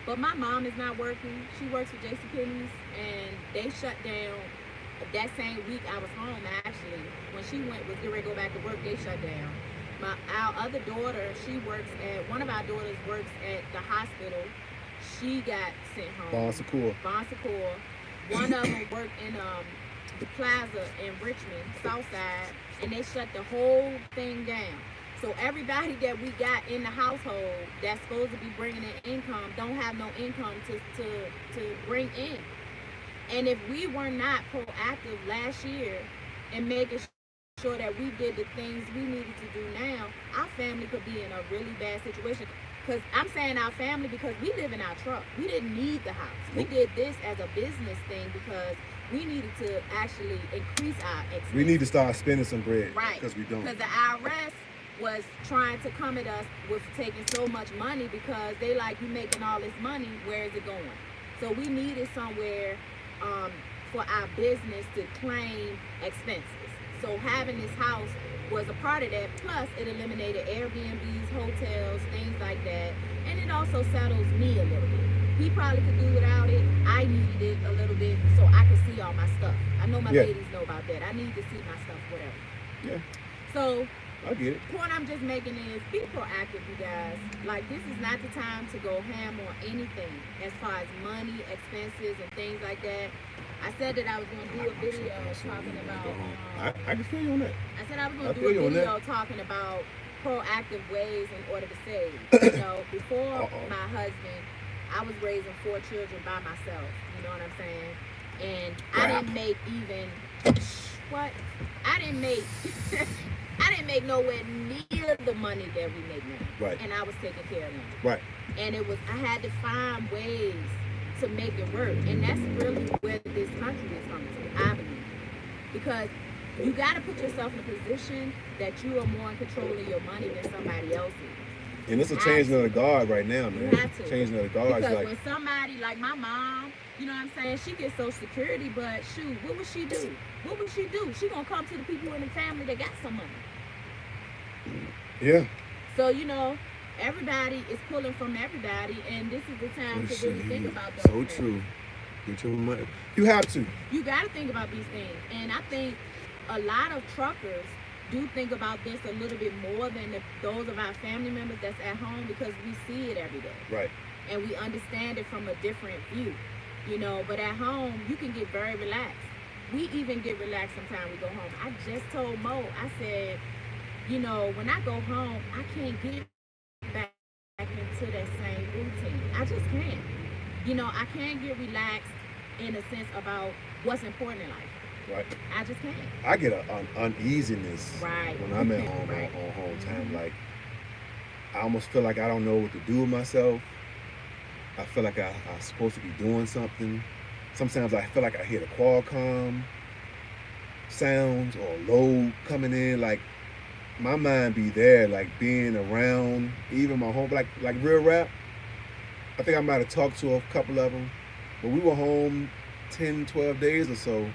But my mom is not working. She works for JCPenney's, and they shut down that same week I was home, actually. When she was getting ready to go back to work, they shut down. Our other daughter, one of our daughters works at the hospital. She got sent home. Bon Secours. One of them worked in the plaza in Richmond, Southside, and they shut the whole thing down. So everybody that we got in the household that's supposed to be bringing in income don't have no income to bring in. And if we were not proactive last year and making sure that we did the things we needed to do now, our family could be in a really bad situation. Because I'm saying our family because we live in our truck. We didn't need the house. We did this as a business thing because we needed to actually increase our expenses. We need to start spending some bread. Right. Because we don't. Because the IRS was trying to come at us with taking so much money because they like, you making all this money, where is it going? So we needed somewhere for our business to claim expenses. So having this house was a part of that. Plus, it eliminated Airbnbs, hotels, things like that. And it also settles me a little bit. He probably could do without it. I needed it a little bit so I could see all my stuff. I know my ladies know about that. I need to see my stuff, whatever. Yeah. So I get it. the point I'm just making is be proactive, you guys. Like, this is not the time to go ham on anything as far as money, expenses, and things like that. I said that I was going to do a video talking about. I can feel you on that. I said I was going to do a video talking about proactive ways in order to save. You know, before my husband, I was raising 4 children by myself. You know what I'm saying? And I didn't make even what? I didn't make I didn't make nowhere near the money that we make now. Right. And I was taking care of them. Right. And it was I had to find ways to make it work. And that's really where this country is coming to, I believe. Because you gotta put yourself in a position that you are more in control of your money than somebody else is. And it's a changing of the guard right now, man. You have to. Changing of the guard. Because like, when somebody like my mom, you know what I'm saying, she gets Social Security, but shoot, what would she do? What would she do? She gonna come to the people in the family that got some money. Yeah. So, you know, everybody is pulling from everybody, and this is the time to really think about those So things. true. Get your money. You have to. You got to think about these things. And I think a lot of truckers do think about this a little bit more than those of our family members that's at home, because we see it every day. Right. And we understand it from a different view, you know. But at home, you can get very relaxed. We even get relaxed sometimes we go home. I just told Mo, I said, you know, when I go home, I can't get back into that same routine. I just can't. You know, I can't get relaxed in a sense about what's important in life. Right. I just can't. I get an uneasiness when I'm at home Right. on home time. Like, I almost feel like I don't know what to do with myself. I feel like I'm supposed to be doing something. Sometimes I feel like I hear the Qualcomm sounds or load coming in. Like, my mind be there, like being around even my home, like real rap. I think I might have talked to a couple of them, but we were home 10, 12 days or so.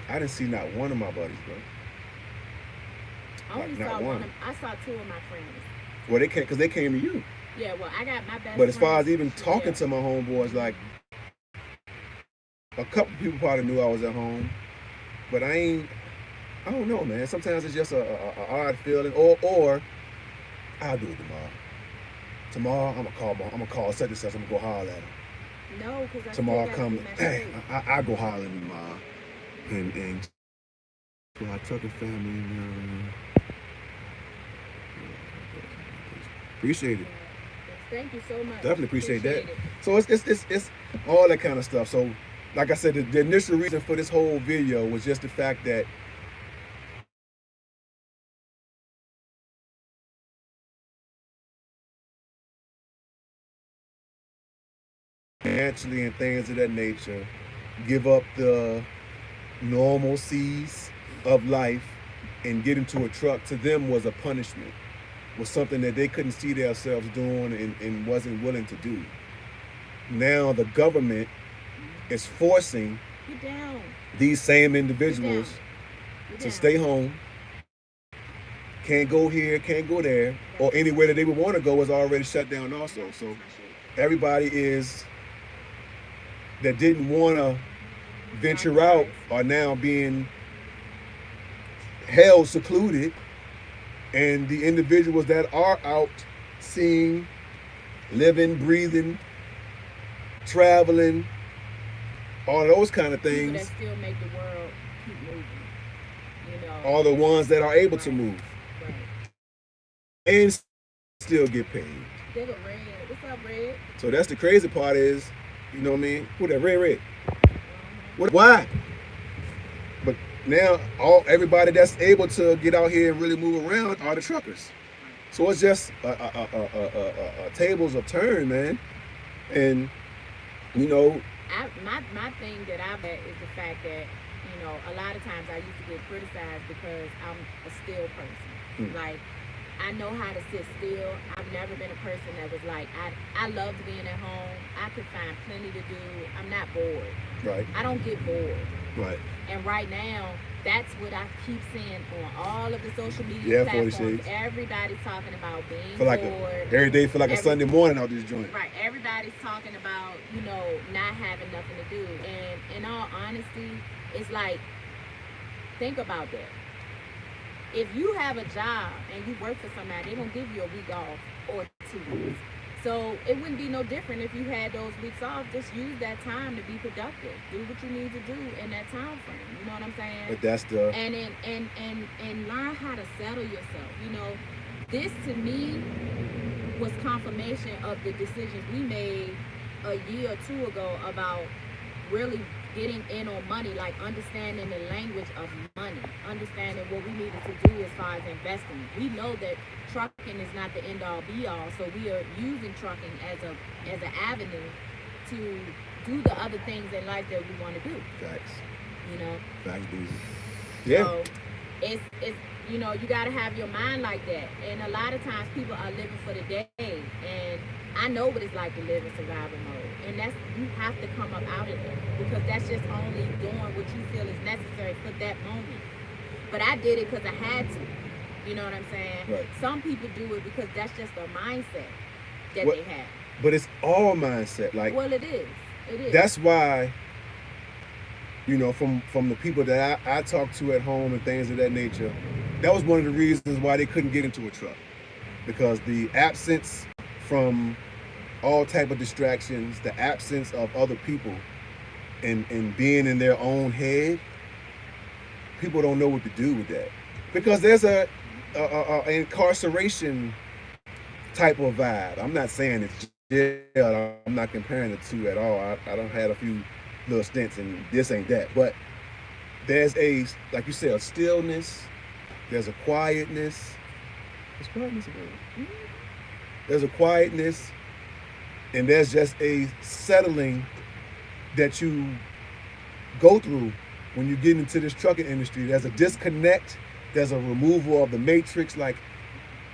I didn't see not one of my buddies, bro. I only saw one. I saw 2 of my friends. Well, they came because they came to you. Yeah, well, I got my best. But as far as even talking to my homeboys, like a couple people probably knew I was at home, but I don't know, man. Sometimes it's just a odd feeling, or I'll do it tomorrow. Tomorrow I'm gonna call such and such. I'm gonna go holler at him. No, because tomorrow come, hey, I go holler at him tomorrow, and to our trucking family. Appreciate it. Thank you so much. Definitely appreciate that. So it's all that kind of stuff. So, like I said, the initial reason for this whole video was just the fact that financially and things of that nature, give up the normalcies of life and get into a truck to them was a punishment, was something that they couldn't see themselves doing and wasn't willing to do. Now the government is forcing these same individuals to stay home, can't go here, can't go there, or anywhere that they would want to go is already shut down also. So everybody that didn't want to venture out are now being held secluded, and the individuals that are out seeing, living, breathing, traveling, all those kind of things, that still make the world keep moving, you know, are the ones that are able to move and still get paid. Red. What's up, Red? So that's the crazy part is, you know what I mean? Who that red? Why? But now everybody that's able to get out here and really move around are the truckers. So it's just a tables of turn, man. And you know, my thing that I've had is the fact that, you know, a lot of times I used to get criticized because I'm a still person. Like, I know how to sit still. I've never been a person that was like, I loved being at home. I could find plenty to do. I'm not bored. Right. I don't get bored. Right. And right now, that's what I keep seeing on all of the social media platforms. Everybody's talking about being bored. Every day feel like a Sunday morning out this joint. Right. Everybody's talking about, you know, not having nothing to do. And in all honesty, it's like, think about that. if you have a job and you work for somebody, they're gonna give you a week off or 2 weeks. So it wouldn't be no different if you had those weeks off. Just use that time to be productive. Do what you need to do in that time frame. You know what I'm saying? But that's the And learn how to settle yourself. You know, this to me was confirmation of the decisions we made a year or two ago about really getting in on money, like understanding the language of money, understanding what we needed to do as far as investing. We know that trucking is not the end all be all, so we are using trucking as an avenue to do the other things in life that we want to do. facts. You know. Facts, dude. Yeah. So it's you know, you got to have your mind like that. And a lot of times people are living for the day, and I know what it's like to live in survival mode. And that's, you have to come up out of it, because that's just only doing what you feel is necessary for that moment. But I did it because I had to. You know what I'm saying? Right. Some people do it because that's just a mindset that What- they have. But it's all mindset. Like, Well, it is. It is. that's why, you know, from the people that I talk to at home and things of that nature, that was one of the reasons why they couldn't get into a truck, because the absence from all type of distractions, the absence of other people, and being in their own head, people don't know what to do with that, because there's a incarceration type of vibe. I'm not saying it's jail. I'm not comparing the two at all. I don't had a few little stints, and this ain't that. But there's a, like you said, a stillness. There's a quietness. There's quietness again. There's a quietness, and there's just a settling that you go through when you get into this trucking industry. There's a disconnect. There's a removal of the matrix. Like,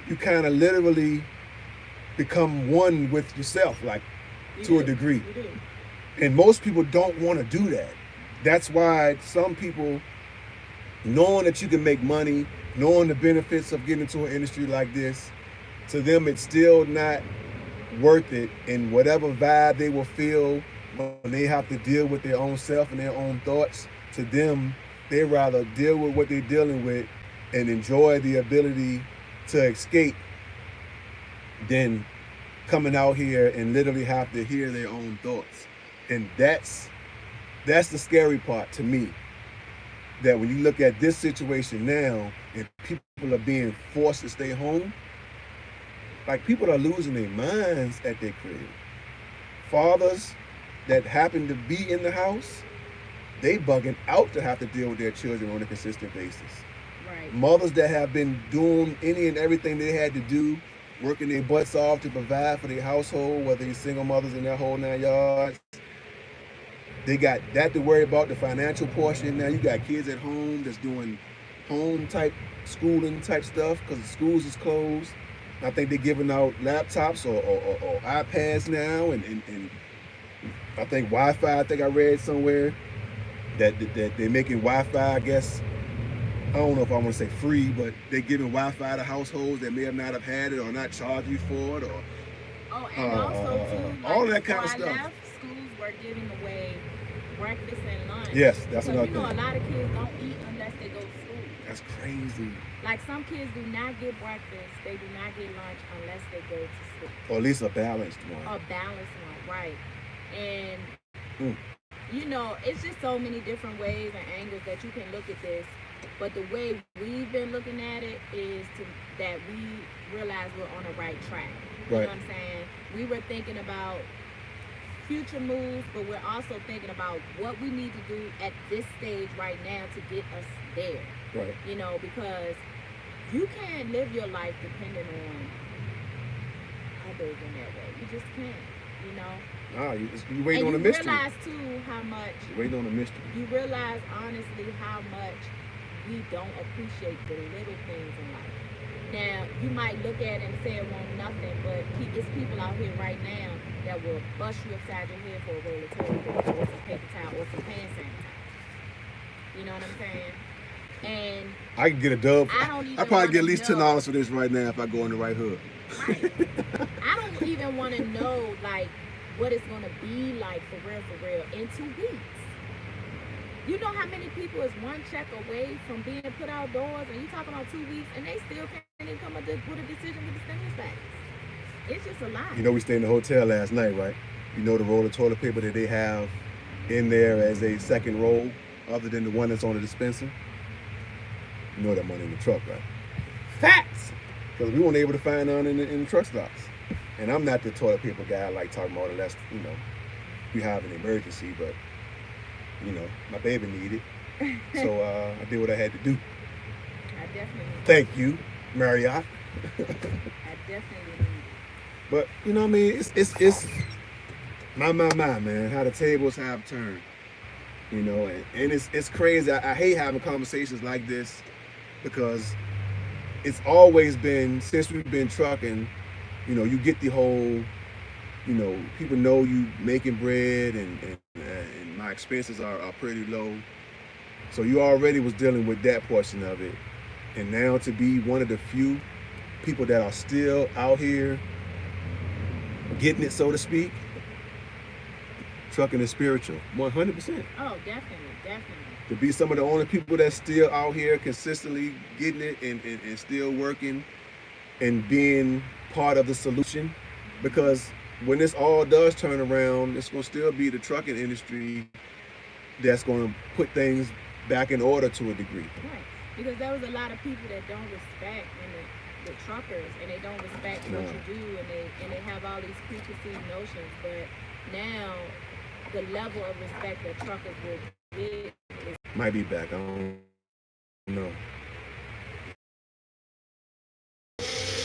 you kind of literally become one with yourself, like, to a degree. You do. And most people don't want to do that. That's why some people, knowing that you can make money, knowing the benefits of getting into an industry like this, to them it's still not worth it. And whatever vibe they will feel when they have to deal with their own self and their own thoughts, to them, they rather deal with what they're dealing with and enjoy the ability to escape than coming out here and literally have to hear their own thoughts. And that's the scary part to me. That when you look at this situation now, and people are being forced to stay home, like, people are losing their minds at their crib. Fathers that happen to be in the house, they bugging out to have to deal with their children on a consistent basis. Right. Mothers that have been doing any and everything they had to do, working their butts off to provide for their household, whether they're single mothers in their whole 9 yards. They got that to worry about, the financial portion. Now you got kids at home that's doing home type schooling type stuff because the schools is closed. I think they're giving out laptops or iPads now, and I think Wi-Fi. I think I read somewhere that they're making Wi-Fi, I guess. I don't know if I want to say free, but they're giving Wi-Fi to households that may have not have had it or not charge you for it, or And also too, like, all that kind of before I stuff. left, schools were giving away breakfast and lunch. Yes, that's Because, another you know, thing. a lot of kids don't eat unless they go to school. That's crazy. Like, some kids do not get breakfast, they do not get lunch unless they go to school. Or at least a balanced one. A balanced one, right? And Mm. you know, it's just so many different ways and angles that you can look at this. But the way we've been looking at it is that we realize we're on the right track. You know Right. what I'm saying? We were thinking about future moves, but we're also thinking about what we need to do at this stage right now to get us there. Right. You know, because you can't live your life depending on others in that way. You just can't, you know? Nah, you waiting And on a you mystery. realize too how much, You waiting on a mystery. you realize honestly how much we don't appreciate the little things in life. Now, you might look at it and say it won't nothing, but it's people out here right now that will bust you upside your head for a roll of toilet paper or some paper towel or some hand sanitizer. You know what I'm saying? And I can get a dub. I don't even I probably get at wanna least $10 for this right now if I go in the right hood. right. I don't even want to know like what it's gonna be like for real in 2 weeks. You know how many people is one check away from being put outdoors, and you talking about 2 weeks, and they still can't even come up with a decision with the stimulus package. It's just a lot. You know, we stayed in the hotel last night, right? You know the roll of toilet paper that they have in there as a second roll, other than the one that's on the dispenser. You know that money in the truck, right? Facts! Because we weren't able to find none in the truck stops. And I'm not the toilet paper guy like talking about unless, you know, we have an emergency, but, you know, my baby needed it. So I did what I had to do. I definitely need Thank you, Marriott. I definitely need it. But, you know what I mean? It's my, man, how the tables have turned. You know, and it's crazy. I hate having conversations like this because it's always been, since we've been trucking, you know, you get the whole, you know, people know you making bread and my expenses are pretty low. So you already was dealing with that portion of it. And now to be one of the few people that are still out here getting it, so to speak, trucking is spiritual, 100%. Oh, definitely. To be some of the only people that's still out here consistently getting it and still working and being part of the solution. Because when this all does turn around, it's going to still be the trucking industry that's going to put things back in order to a degree. Right. Because there was a lot of people that don't respect the truckers, and they don't respect what you do, and they have all these preconceived notions. But now the level of respect that truckers will get is might be back. I don't know.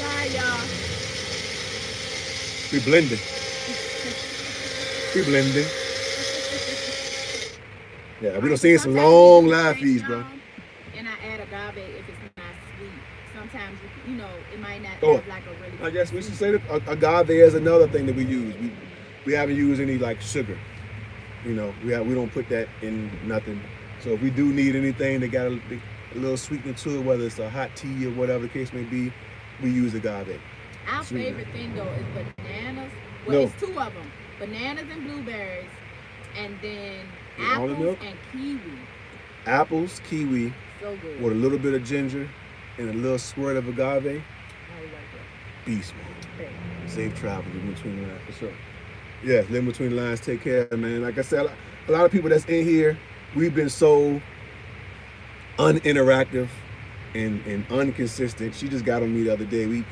sorry, y'all. We blending. Yeah, we done seen some long live feeds, bro. And I add agave if it's not sweet. Sometimes you know it might not Oh, have like a really. I guess we should say that agave is another thing that we use. We haven't used any like sugar. You know, we don't put that in nothing. So if we do need anything that got a little sweetener to it, whether it's a hot tea or whatever the case may be, we use agave. Our Sweetener. favorite thing though is bananas. Well, No. it's two of them: bananas and blueberries, and then And almond apples milk? and kiwi. Apples, kiwi, So good. with a little bit of ginger and a little squirt of agave. I like that. Beast, man. Okay. Safe travel in between the lines, for sure. Yeah, live between the lines, take care, man. Like I said, a lot of people that's in here, we've been so uninteractive and inconsistent. She just got on me the other day.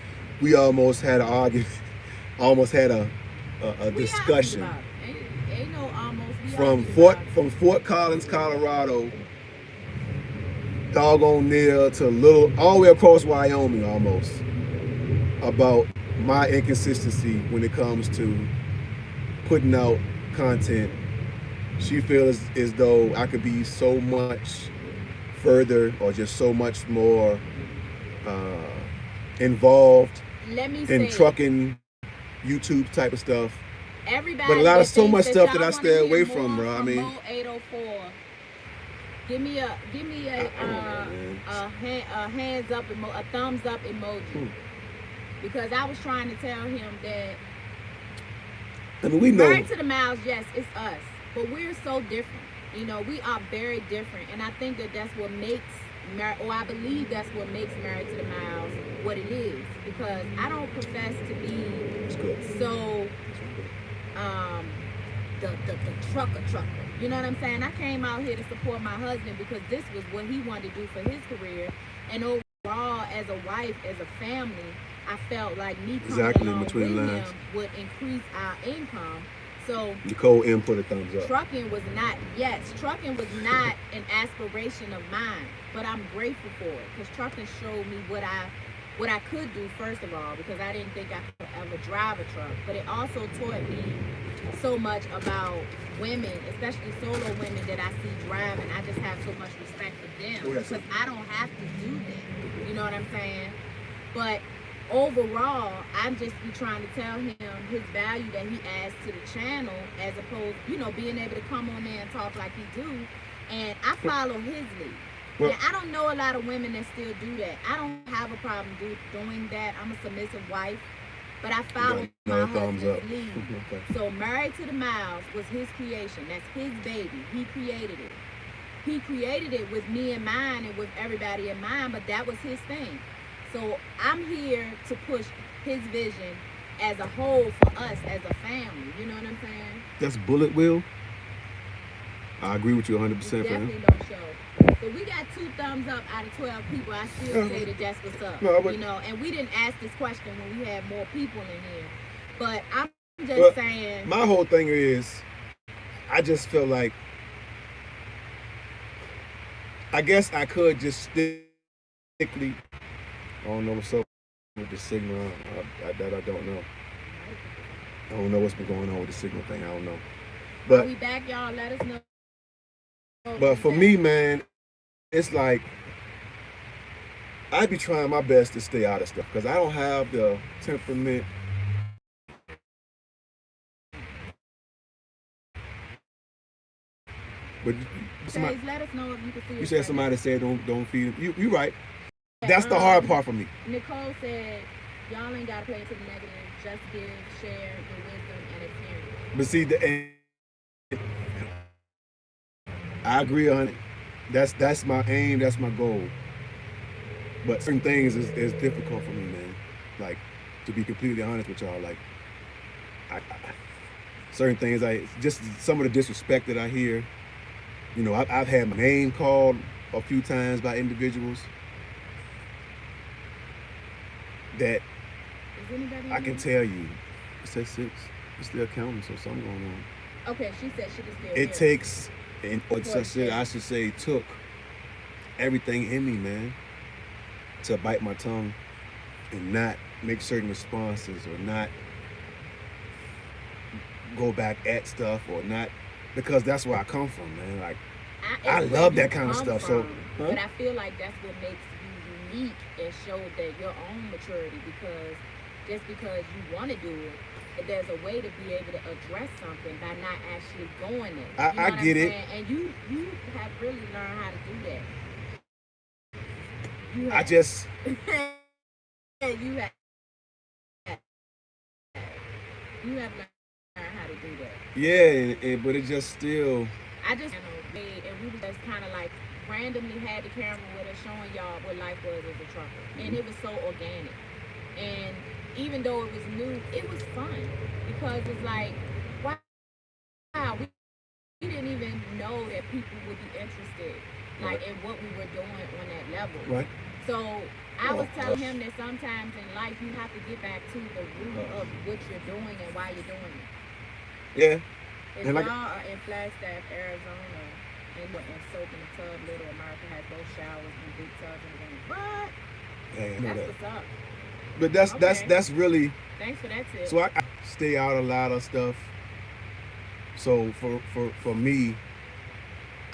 We almost had an argument, almost had a discussion Ain't no almost. We from argued Fort Collins, Colorado, doggone near to all the way across Wyoming almost, about my inconsistency when it comes to putting out content. She feels as though I could be so much further or just so much more involved Let me in say, trucking, YouTube type of stuff. everybody. But a lot of that so thinks much that stuff y'all that I wanna stay hear away from, more bro. I mean, Mo 804. Give me a hands up a thumbs up emoji. Because I was trying to tell him that I mean, we know. Married to the Miles, yes, it's us, but we're so different. You know, we are very different, and I think that that's what makes I believe that's what makes Married to the Miles what it is. Because I don't profess to be so the trucker. You know what I'm saying? I came out here to support my husband because this was what he wanted to do for his career, and overall, as a wife, as a family, I felt like me coming along with him would increase our income. So Nicole M put a thumbs up. trucking was not an aspiration of mine, but I'm grateful for it because trucking showed me what I could do, first of all, because I didn't think I could ever drive a truck. But it also taught me so much about women, especially solo women that I see driving. I just have so much respect for them because I don't have to do that. You know what I'm saying? But overall, I'm just be trying to tell him his value that he adds to the channel, as opposed, being able to come on there and talk like he do. And I follow his lead. Well, now, I don't know a lot of women that still do that. I don't have a problem doing that. I'm a submissive wife, but I follow my husband's lead. So Married to the Miles was his creation. That's his baby. He created it. he created it with me in mind and with everybody in mind, but that was his thing. So I'm here to push his vision as a whole for us as a family. You know what I'm saying? That's Bullet Wheel. I agree with you 100%, It's fam. definitely no show. So we got 2 thumbs up out of 12 people. I still say that that's what's up. No, but, you know, and we didn't ask this question when we had more people in here. But I'm just but saying. my whole thing is, I just feel like, I guess I could just stickly. I don't know what's up with the signal. That I don't know. I don't know what's been going on with the signal thing. I don't know. Are But we back, y'all? Let us know. but for me, man, it's like I be trying my best to stay out of stuff because I don't have the temperament. But somebody, Let us know if you can see. you said somebody said don't feed him. You right. Yeah, That's the hard part for me. Nicole said, "Y'all ain't gotta play into the negative. Just give, share your wisdom and experience." But see, I agree on it. That's my aim. That's my goal. But certain things is difficult for me, man. Like, to be completely honest with y'all, like, certain things, just some of the disrespect that I hear. You know, I've had my name called a few times by individuals that I can tell you. It says 6. It's still counting, so something going on. Okay, she said she was still. It takes, and I should say, took everything in me, man, to bite my tongue and not make certain responses or not go back at stuff or not, because that's where I come from, man. Like, I love that kind of stuff. So, but I feel like that's what makes you unique and show that your own maturity. Because just because you want to do it, there's a way to be able to address something by not actually going there. You know I get it. And you have really learned how to do that. You have. I just. You have. You have learned how to do that. Yeah, but it just still. I just, and we was just kind of like randomly had the camera with us showing y'all what life was as a trucker, and it was so organic. And even though it was new, it was fun because it's like, wow, we didn't even know that people would be interested, like in what we were doing on that level. Right. So I was telling him that sometimes in life you have to get back to the root of what you're doing and why you're doing it. Yeah. If y'all are in Flagstaff, Arizona, and you're in soap in the tub, Little America has both showers and big tubs and things. What? Yeah, that's what's up. But that's really. Thanks for that tip. So I stay out a lot of stuff. So for me,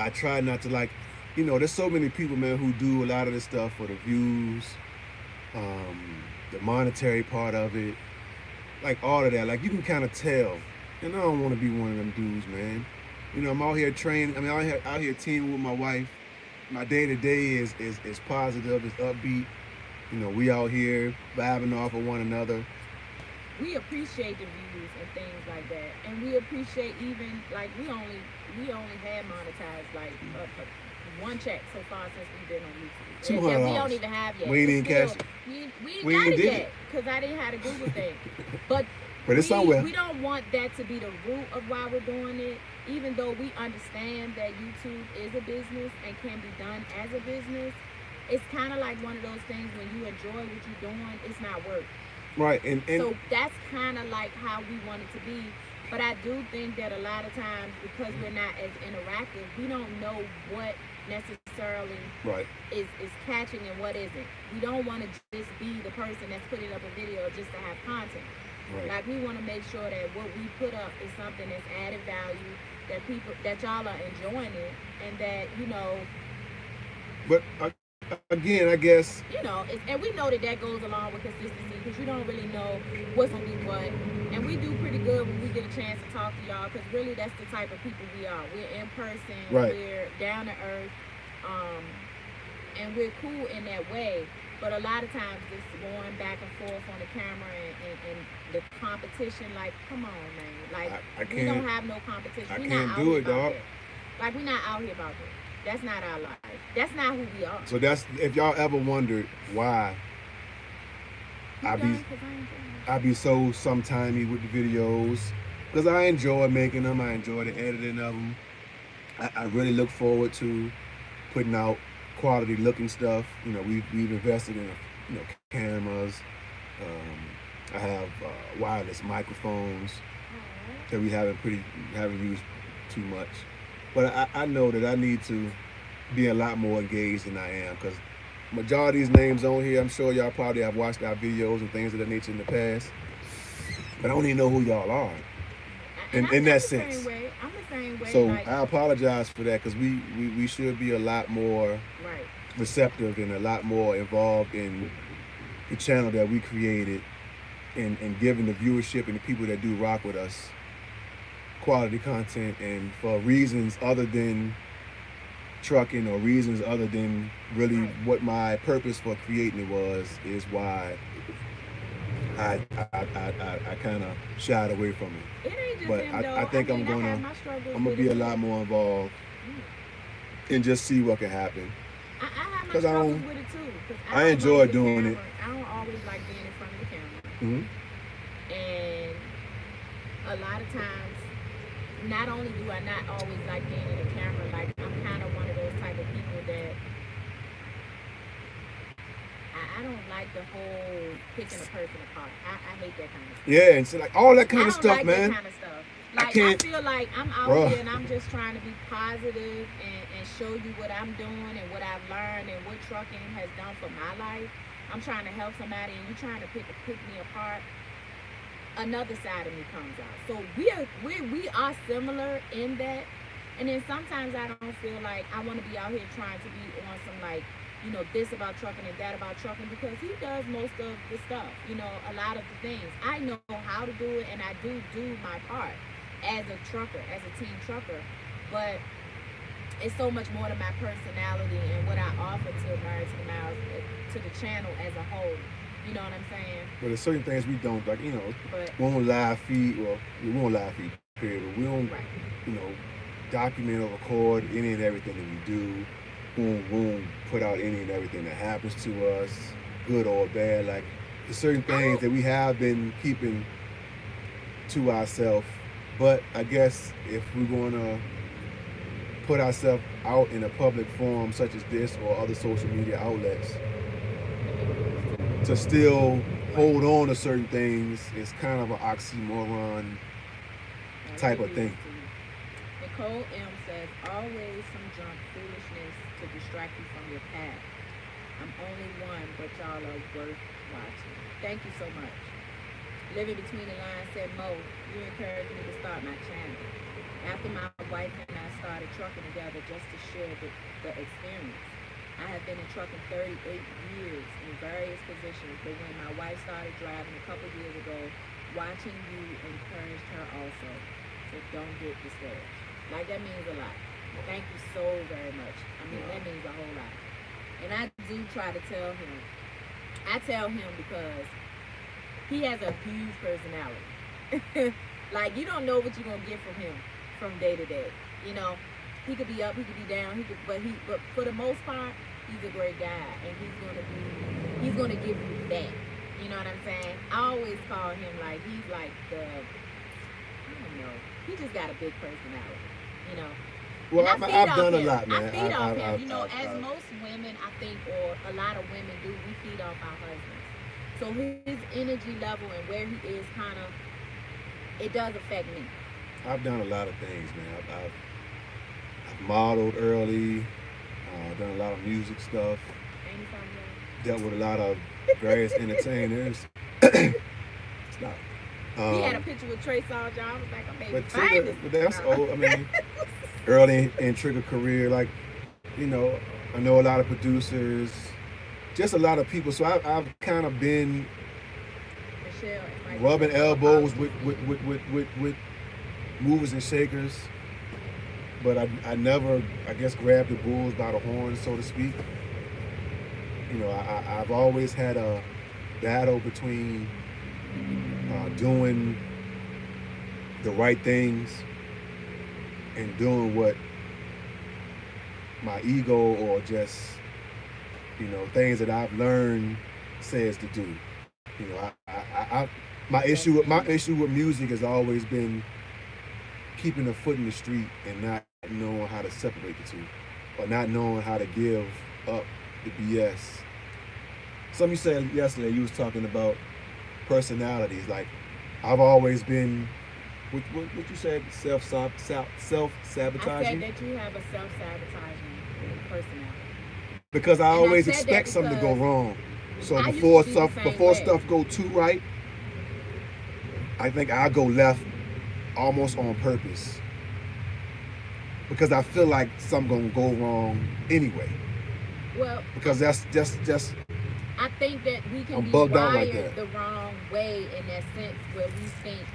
I try not to, like, you know, there's so many people, man, who do a lot of this stuff for the views, the monetary part of it, like all of that. Like, you can kind of tell. And I don't want to be one of them dudes, man. You know, I'm out here training. I mean, out here teaming with my wife. My day to day is positive, is upbeat. You know, we out here vibing off of one another. We appreciate the views and things like that, and we appreciate even like we only had monetized like one check so far since we've been on YouTube. $200. We don't even have yet. We ain't even cash it. We ain't got it yet because I didn't have a Google thing, but. But it's somewhere. We don't want that to be the root of why we're doing it, even though we understand that YouTube is a business and can be done as a business. It's kind of like one of those things when you enjoy what you're doing, it's not work. Right, and so that's kind of like how we want it to be. But I do think that a lot of times, because we're not as interactive, we don't know what necessarily is catching and what isn't. We don't want to just be the person that's putting up a video just to have content. Right. Like, we want to make sure that what we put up is something that's added value, that y'all are enjoying it, and that, you know. But again, I guess. You know, and we know that goes along with consistency, because you don't really know what's going to be what. And we do pretty good when we get a chance to talk to y'all, because really that's the type of people we are. We're in person, we're down to earth, and we're cool in that way. But a lot of times it's going back and forth on the camera and the competition. Like, come on, man. Like, we don't have no competition. I can't do it, dog. Like, we're not out here about that. That's not our life. That's not who we are. So that's, if y'all ever wondered why You I be done? Cause I ain't done. I be so sometimey with the videos, because I enjoy making them. I enjoy the editing of them. I really look forward to putting out quality looking stuff. You know, we've invested in cameras. I have wireless microphones that we haven't used too much. But I know that I need to be a lot more engaged than I am, because majority of these names on here, I'm sure y'all probably have watched our videos and things of that nature in the past, but I don't even know who y'all are. In that sense. I'm the same way. So like, I apologize for that, because we should be a lot more right. receptive and a lot more involved in the channel that we created, and giving the viewership and the people that do rock with us quality content, and for reasons other than trucking, or reasons other than really Right. what my purpose for creating it was, is why I kind of shied away from it. It ain't just But him though. I think I have my struggles I'm gonna with be it a too. lot more involved Mm. and just see what can happen. I have my 'Cause I struggles don't- with it too. Cause I don't enjoy like the doing camera. it. I don't always like being in front of the camera. Mm-hmm. And a lot of times, not only do I not always like being in the camera, like I'm kind of one of those type of people that I don't like the whole picking a person apart. I hate that kind of stuff. Yeah, and so like all that I kind of don't stuff, like man. that kind of stuff. I Like I can't- feel like I'm out Bruh. here and I'm just trying to be positive and show you what I'm doing and what I've learned and what trucking has done for my life. I'm trying to help somebody and you trying to pick me apart. Another side of me comes out. So we are similar in that. And then sometimes I don't feel like I want to be out here trying to be on some like, this about trucking and that about trucking, because he does most of the stuff, a lot of the things. I know how to do it and I do my part as a trucker, as a team trucker. But it's so much more to my personality and what I offer to Married to the Miles, to the channel as a whole. You know what I'm saying? But there's certain things we don't like. But We won't live feed. Well, we won't live feed. Period. But we don't, right. document or record any and everything that we do. We won't put out any and everything that happens to us, good or bad. Like, there's certain things that we have been keeping to ourselves. But I guess if we're going to put ourselves out in a public forum such as this or other social media outlets, to still hold on to certain things is kind of an oxymoron type of thing. Nicole M says, always some junk foolishness to distract you from your path. I'm only one, but y'all are worth watching. Thank you so much. Living Between the Lines said, Mo, you encouraged me to start my channel. After my wife and I started trucking together just to share the experience. I have been in trucking 38 years in various positions, but when my wife started driving a couple years ago, watching you encouraged her also. So don't get discouraged. Like, that means a lot. Thank you so very much. I mean, that means a whole lot. And I do try to tell him. I tell him because he has a huge personality. Like, you don't know what you're gonna get from him from day to day. He could be up, he could be down, but for the most part, he's a great guy, and he's gonna give you that. You know what I'm saying? I always call him like he's like I don't know. He just got a big personality. Well, And I've done a lot, man. I feed off him. I've- Most women, I think, or a lot of women do, we feed off our husbands. So his energy level and where he is it does affect me. I've done a lot of things, man. I've modeled early, done a lot of music stuff, dealt with a lot of various entertainers. No. He had a picture with Trey Songz, y'all. I was like, I'm But famous. that's old. I mean, early in Trigger career, like, I know a lot of producers, just a lot of people. So I've kind of been Michelle and rubbing elbows with movers and shakers, but I never, I guess, grabbed the bulls by the horns, so to speak. I've always had a battle between doing the right things and doing what my ego or just, things that I've learned says to do. You know, That's my me. issue with music has always been keeping a foot in the street and not knowing how to separate the two, or not knowing how to give up the BS. Something you said yesterday, you was talking about personalities. Like, I've always been, what you said, self I said sabotaging, that you have a self-sabotaging personality. because I And I always said that expect something to go because wrong. So I used to be the same before way. stuff go too right, I think I go left almost on purpose, because I feel like something gonna go wrong anyway. Well, Because that's just I think that we can I'm be bugged out like wired that. the wrong way in that sense where we think,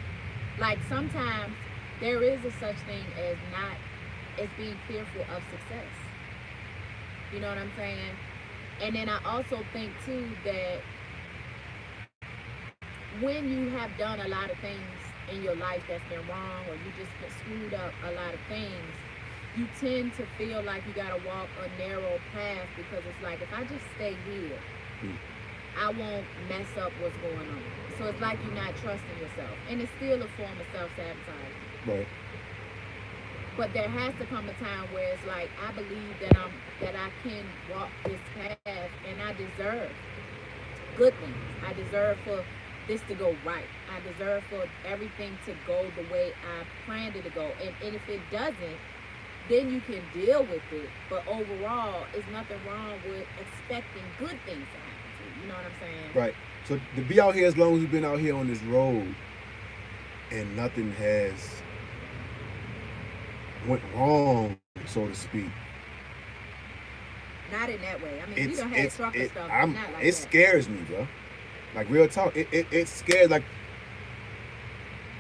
like, sometimes there is a such thing as not as being fearful of success. You know what I'm saying? And then I also think too that when you have done a lot of things in your life that's been wrong, or you just screwed up a lot of things, you tend to feel like you gotta walk a narrow path, because it's like, if I just stay here, Mm. I won't mess up what's going on. So it's like you're not trusting yourself. And it's still a form of self sabotaging. Right. But there has to come a time where it's like, I believe that I can walk this path, and I deserve good things. I deserve for this to go right. I deserve for everything to go the way I planned it to go. And if it doesn't, then you can deal with it. But overall, there's nothing wrong with expecting good things to happen to you. You know what I'm saying? Right. So to be out here as long as we've been out here on this road and nothing has went wrong, so to speak, Not in that way. I mean, we it's done had it's trucker it stuff, but I'm not like it that. scares me, bro. Like, real talk, it scares. Like,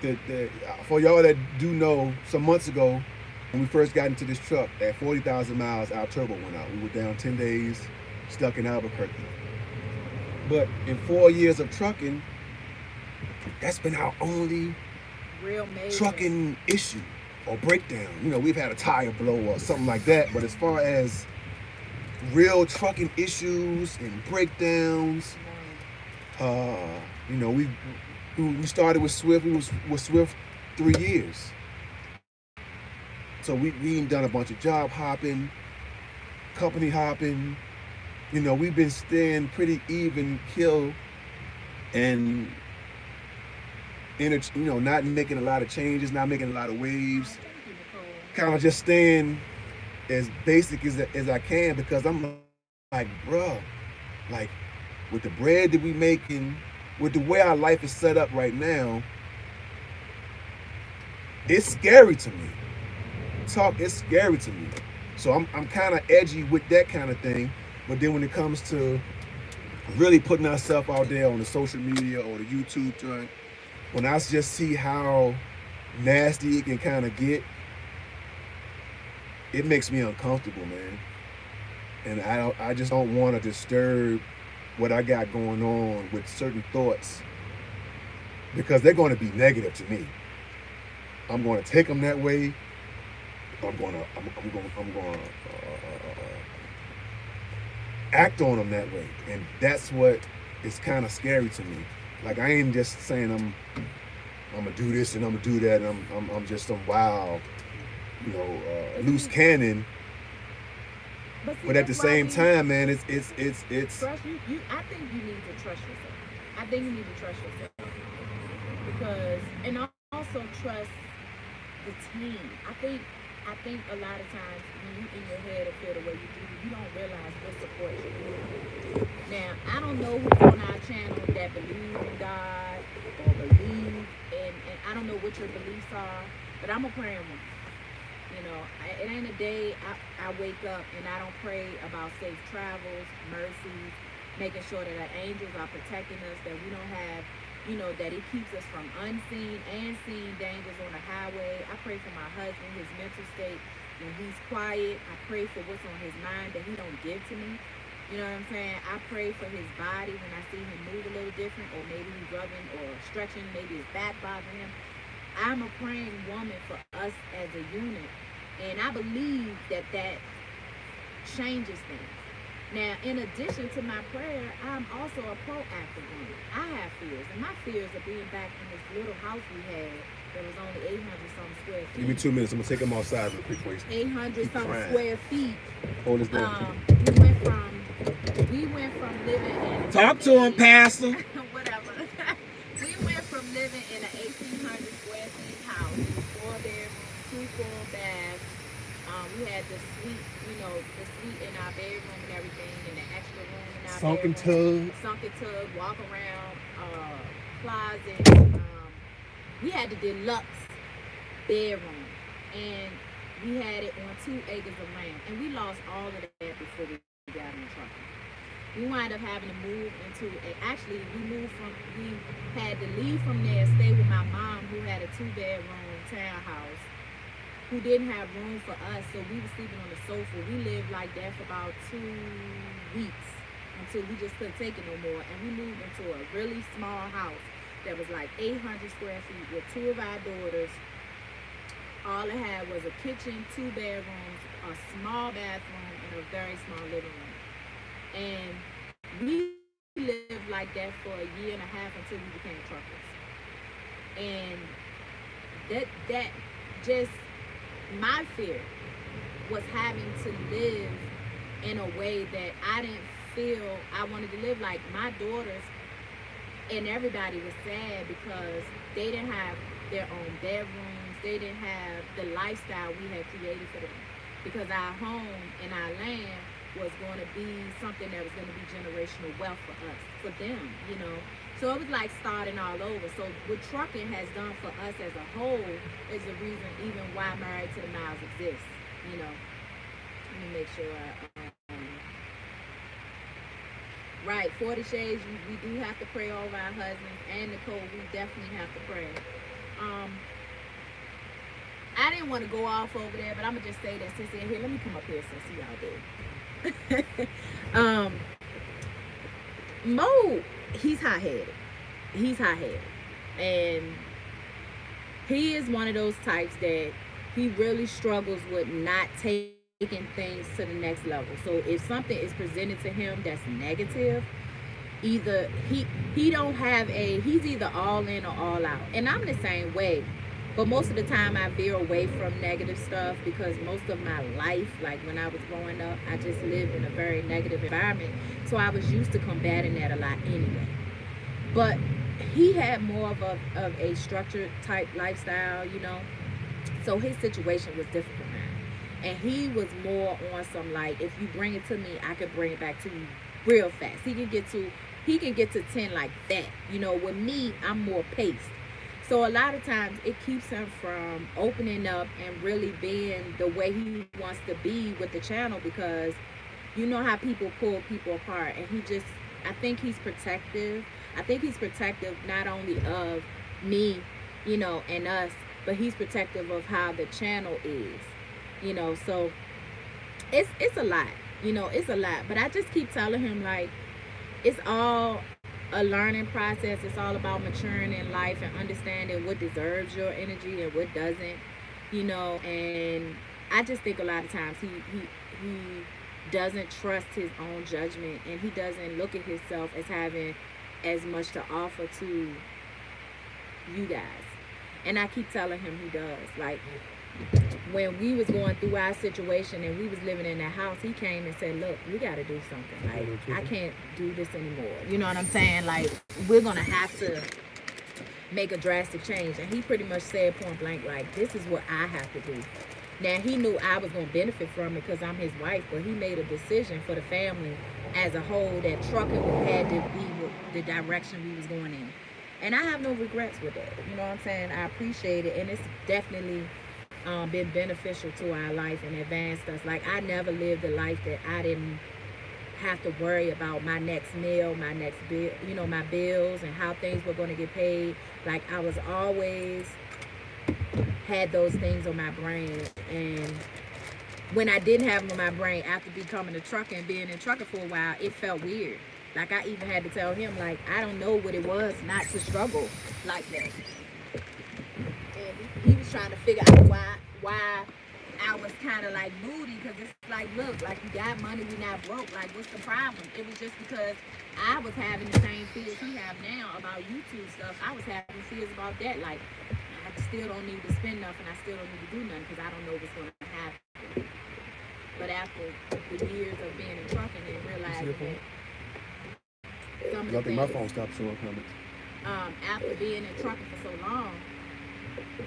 the for y'all that do know, some months ago when we first got into this truck at 40,000 miles, our turbo went out. We were down 10 days, stuck in Albuquerque. But in 4 years of trucking, that's been our only Real major. trucking issue or breakdown. We've had a tire blow or something like that, but as far as real trucking issues and breakdowns, No. uh, you know, we started with Swift. We was with Swift 3 years, so we done a bunch of job hopping, company hopping. We've been staying pretty even kill, and not making a lot of changes, not making a lot of waves, Oh, thank you, Nicole. kind of just staying as basic as I can, because I'm like, bruh, like, with the bread that we making, with the way our life is set up right now, it's scary to me. It's scary to me. So I'm kind of edgy with that kind of thing. But then when it comes to really putting ourselves out there on the social media or the YouTube joint, when I just see how nasty it can kind of get, it makes me uncomfortable, man. And I just don't want to disturb what I got going on with certain thoughts, because they're going to be negative to me. I'm going to take them that way. I'm going to act on them that way, and that's what is kind of scary to me. Like, I ain't just saying I'm gonna do this and I'm gonna do that, and I'm just some wild, But loose see, cannon. but see, But at that's the why same we time, man, it's trust you. I think you need to trust yourself. I think you need to trust yourself, because, and also trust the team. I think a lot of times when you in your head and feel the way you do, you don't realize what support you need. Now, I don't know who's on our channel that believe in God or believe and I don't know what your beliefs are, but I'm a praying one. It ain't a day I wake up and I don't pray about safe travels, mercies, making sure that our angels are protecting us, that we don't have, that He keeps us from unseen and seen dangers on the highway. I pray for my husband, his mental state when he's quiet. I pray for what's on his mind that he don't give to me. You know what I'm saying? I pray for his body when I see him move a little different, or maybe he's rubbing or stretching, maybe his back bothering him. I'm a praying woman for us as a unit. And I believe that changes things. Now, in addition to my prayer, I'm also a proactive woman. I have fears, and my fears of being back in this little house we had that was only 800 something square feet. Give me 2 minutes. I'm gonna take them outside real quick for you. 800 something square feet. Hold this down. We went from living in Talk to him, Pastor. whatever. We went from living in an 1,800 square feet house, 4 bedrooms, 2 full baths. We had the suite, the suite in our bedroom and everything, and the extra room in our bedroom. Sunken tub, walk around, closet. We had the deluxe bedroom, and we had it on 2 acres of land, and we lost all of that before we got in trouble. We wound up having to move into we had to leave from there, stay with my mom, who had a 2-bedroom townhouse, who didn't have room for us, so we were sleeping on the sofa. We lived like that for about 2 weeks until we just couldn't take it no more, and we moved into a really small house that was like 800 square feet with 2 of our daughters. All it had was a kitchen, 2 bedrooms, a small bathroom, and a very small living room. And we lived like that for a year and a half until we became truckers. And that just, my fear was having to live in a way that I didn't feel I wanted to live. Like, my daughters and everybody was sad because they didn't have their own bedrooms. They didn't have the lifestyle we had created for them, because our home and our land was going to be something that was going to be generational wealth for us, for them, So it was like starting all over. So what trucking has done for us as a whole is the reason even why Married to the Miles exists, Let me make sure right, 40 Shades, we do have to pray over our husbands, and Nicole, we definitely have to pray. I didn't want to go off over there, but I'm going to just say that since they're here, let me come up here since y'all did. Mo, he's hot-headed. And he is one of those types that he really struggles with not taking things to the next level. So if something is presented to him that's negative, either he don't have he's either all in or all out. And I'm the same way. But most of the time I veer away from negative stuff, because most of my life, like when I was growing up, I just lived in a very negative environment. So I was used to combating that a lot anyway. But he had more of a structured type lifestyle, So his situation was different from mine. And he was more on some like, if you bring it to me, I could bring it back to you real fast. He can get to 10 like that. With me, I'm more paced. So a lot of times it keeps him from opening up and really being the way he wants to be with the channel, because you know how people pull people apart, and I think he's protective. I think he's protective not only of me, and us, but he's protective of how the channel is, so it's a lot, it's a lot. But I just keep telling him, like, it's all a learning process. It's all about maturing in life and understanding what deserves your energy and what doesn't, and I just think a lot of times he doesn't trust his own judgment, and he doesn't look at himself as having as much to offer to you guys. And I keep telling him he does. Like, when we was going through our situation and we was living in that house, he came and said, look, we got to do something. Like, I can't do this anymore. You know what I'm saying? Like, we're going to have to make a drastic change. And he pretty much said point blank, like, this is what I have to do. Now, he knew I was going to benefit from it because I'm his wife, but he made a decision for the family as a whole that trucking had to be the direction we was going in. And I have no regrets with that. You know what I'm saying? I appreciate it. And it's definitely been beneficial to our life and advanced us. Like, I never lived a life that I didn't have to worry about my next meal, my next bill, my bills and how things were going to get paid. Like, I was always had those things on my brain. And when I didn't have them on my brain after becoming a trucker and being in trucker for a while, it felt weird. Like, I even had to tell him, like, I don't know what it was not to struggle like that. And he was trying to figure out why I was kind of like moody because it's like, look, like you got money, we not broke. Like, what's the problem? It was just because I was having the same fears he have now about YouTube stuff. I was having fears about that. Like, I still don't need to spend nothing. I still don't need to do nothing because I don't know what's going to happen. But after the years of being in trucking and realizing that some of the I think my phone stopped showing comments. after being in trucking for so long,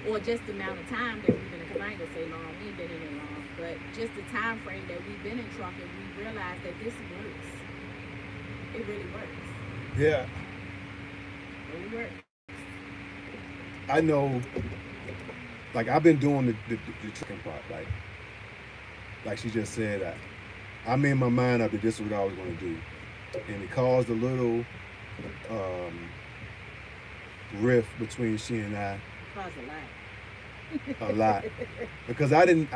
or just the amount of time that we've been in, because I ain't gonna say long, we ain't been in it long, but just the time frame that we've been in trucking, we realized that this works. It really works. Yeah. It really works. I know, like I've been doing the trucking part, like she just said, I made my mind up that this is what I was going to do, and it caused a little rift between she and I. Caused A lot, because I didn't.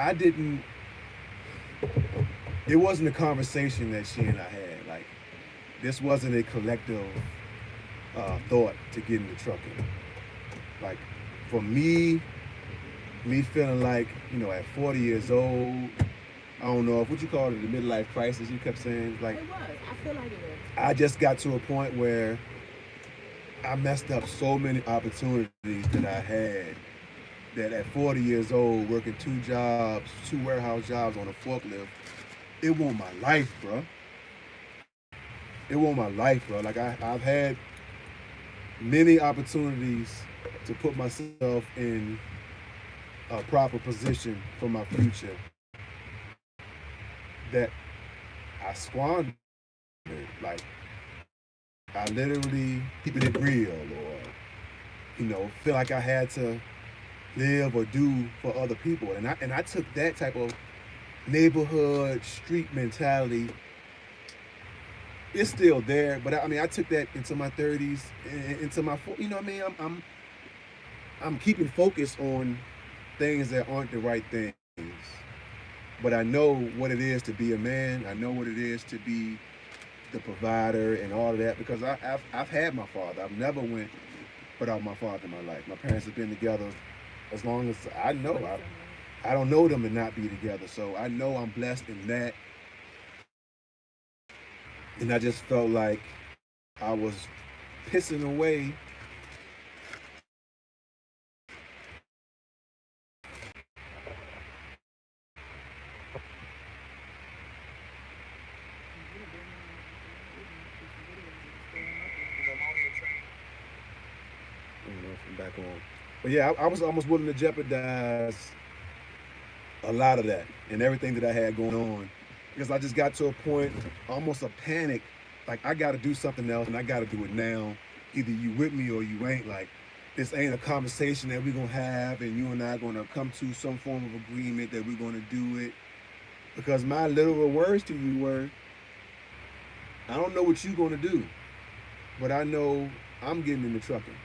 It wasn't a conversation that she and I had. Like, this wasn't a collective thought to get into trucking. Like, for me feeling like, at 40 years old, I don't know, what you call it, the midlife crisis, you kept saying, like, it was. I feel like it was. I just got to a point where I messed up so many opportunities that I had, that at 40 years old, working 2 jobs, 2 warehouse jobs on a forklift, it wasn't my life, bro. It wasn't my life, bro. Like, I've had many opportunities to put myself in a proper position for my future that I squandered. Like, I literally keeping it real, or feel like I had to live or do for other people, and I took that type of neighborhood street mentality. It's still there, but I took that into my 30s, into my 40s. You know what I mean? I'm keeping focus on things that aren't the right things. But I know what it is to be a man. I know what it is to be the provider and all of that, because I've had my father. I've never went without my father in my life. My parents have been together as long as I know. I don't know them to not be together. So I know I'm blessed in that. And I just felt like I was pissing away from back on. But yeah, I was almost willing to jeopardize a lot of that and everything that I had going on, because I just got to a point, almost a panic, like I got to do something else and I got to do it now. Either you with me or you ain't. Like, this ain't a conversation that we're gonna have and you and I gonna come to some form of agreement that we're gonna do it. Because my literal words to you were, I don't know what you're gonna do, but I know I'm getting into trucking,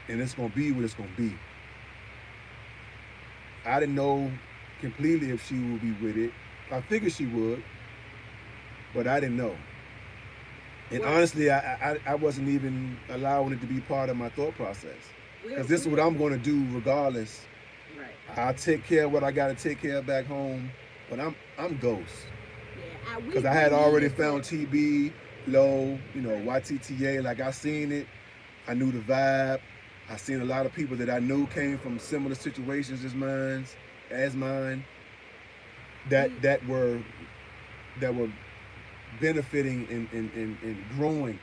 and it's gonna be what it's gonna be. I didn't know completely if she would be with it. I figured she would, but I didn't know. And honestly, I wasn't even allowing it to be part of my thought process, because this is what I'm going to do regardless. Right. I'll take care of what I got to take care of back home, but I'm ghost. Yeah, because I had already found TB, Low, YTTA. Like, I seen it, I knew the vibe. I seen a lot of people that I knew came from similar situations as mine, that were benefiting and growing.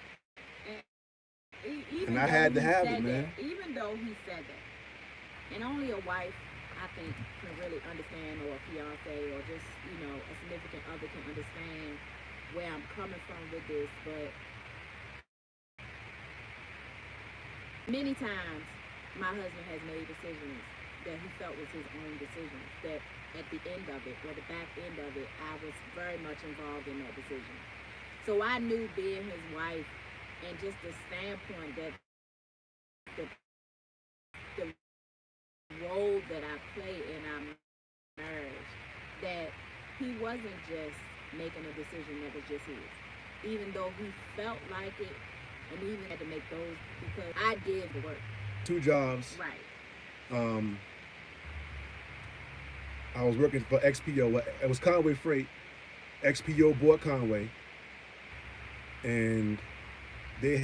And I had to have it, man. Even though he said that, and only a wife, I think, can really understand, or a fiance, or just, a significant other can understand where I'm coming from with this. But many times, my husband has made decisions that he felt was his own decisions, that at the end of it, or the back end of it, I was very much involved in that decision. So I knew, being his wife, and just the standpoint that the role that I play in our marriage, that he wasn't just making a decision that was just his. Even though he felt like it, and even had to make those, because I did the work. 2 jobs. Right. I was working for XPO. It was Conway Freight. XPO bought Conway, and they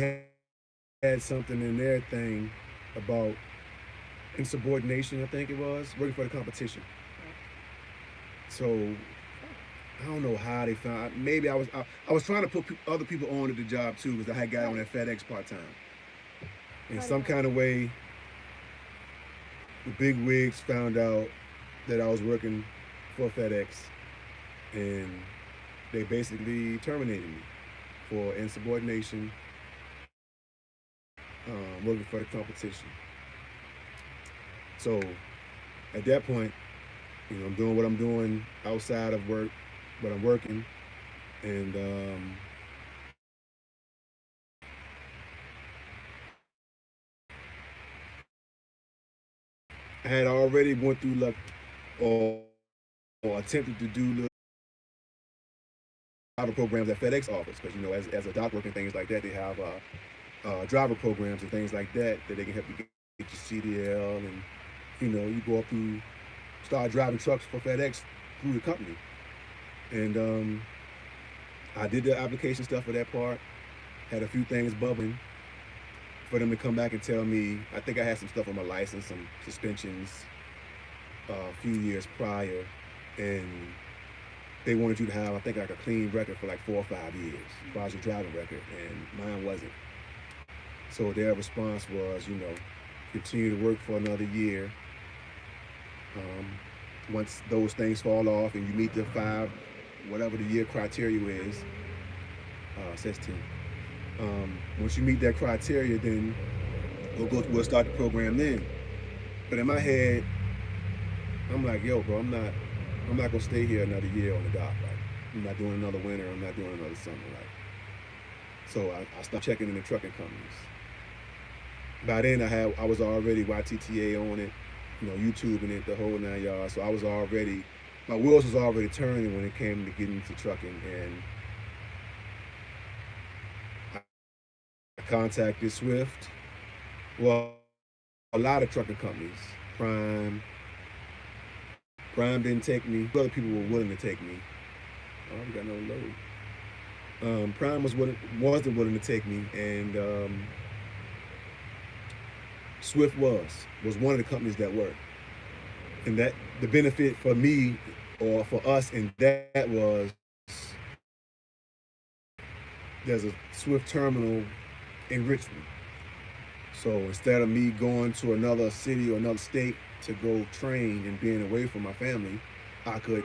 had something in their thing about insubordination. I think it was working for the competition. So I don't know how they found. Maybe I was trying to put other people on to the job too because I had got on at FedEx part time. In some kind of way, the big wigs found out that I was working for FedEx, and they basically terminated me for insubordination, working for the competition. So at that point, I'm doing what I'm doing outside of work, but I'm working, and I had already went through like or attempted to do the driver programs at FedEx office because as a dock worker and things like that, they have driver programs and things like that they can help you get your CDL, and you go up through start driving trucks for FedEx through the company. And I did the application stuff for that part, had a few things bubbling for them to come back and tell me. I think I had some stuff on my license, some suspensions a few years prior, and they wanted you to have, I think, like a clean record for like 4 or 5 years as far as your driving record, and mine wasn't. So their response was, continue to work for another year. Once those things fall off and you meet the 5, whatever the year criteria is, says 10. Once you meet that criteria, then we'll start the program then. But in my head, I'm like, yo, bro, I'm not gonna stay here another year on the dock. Like, I'm not doing another winter. I'm not doing another summer. Like, so I stopped checking in the trucking companies. By then, I was already YTTA on it, YouTubing it, the whole 9 yards. So I was already, my wheels was already turning when it came to getting into trucking, and I contacted Swift. Well, a lot of trucking companies. Prime didn't take me. Other people were willing to take me. Oh, we got no load. Prime wasn't willing to take me, and Swift was one of the companies that were. And that the benefit for me or for us in that was there's a Swift terminal in Richmond. So instead of me going to another city or another state to go train and being away from my family, I could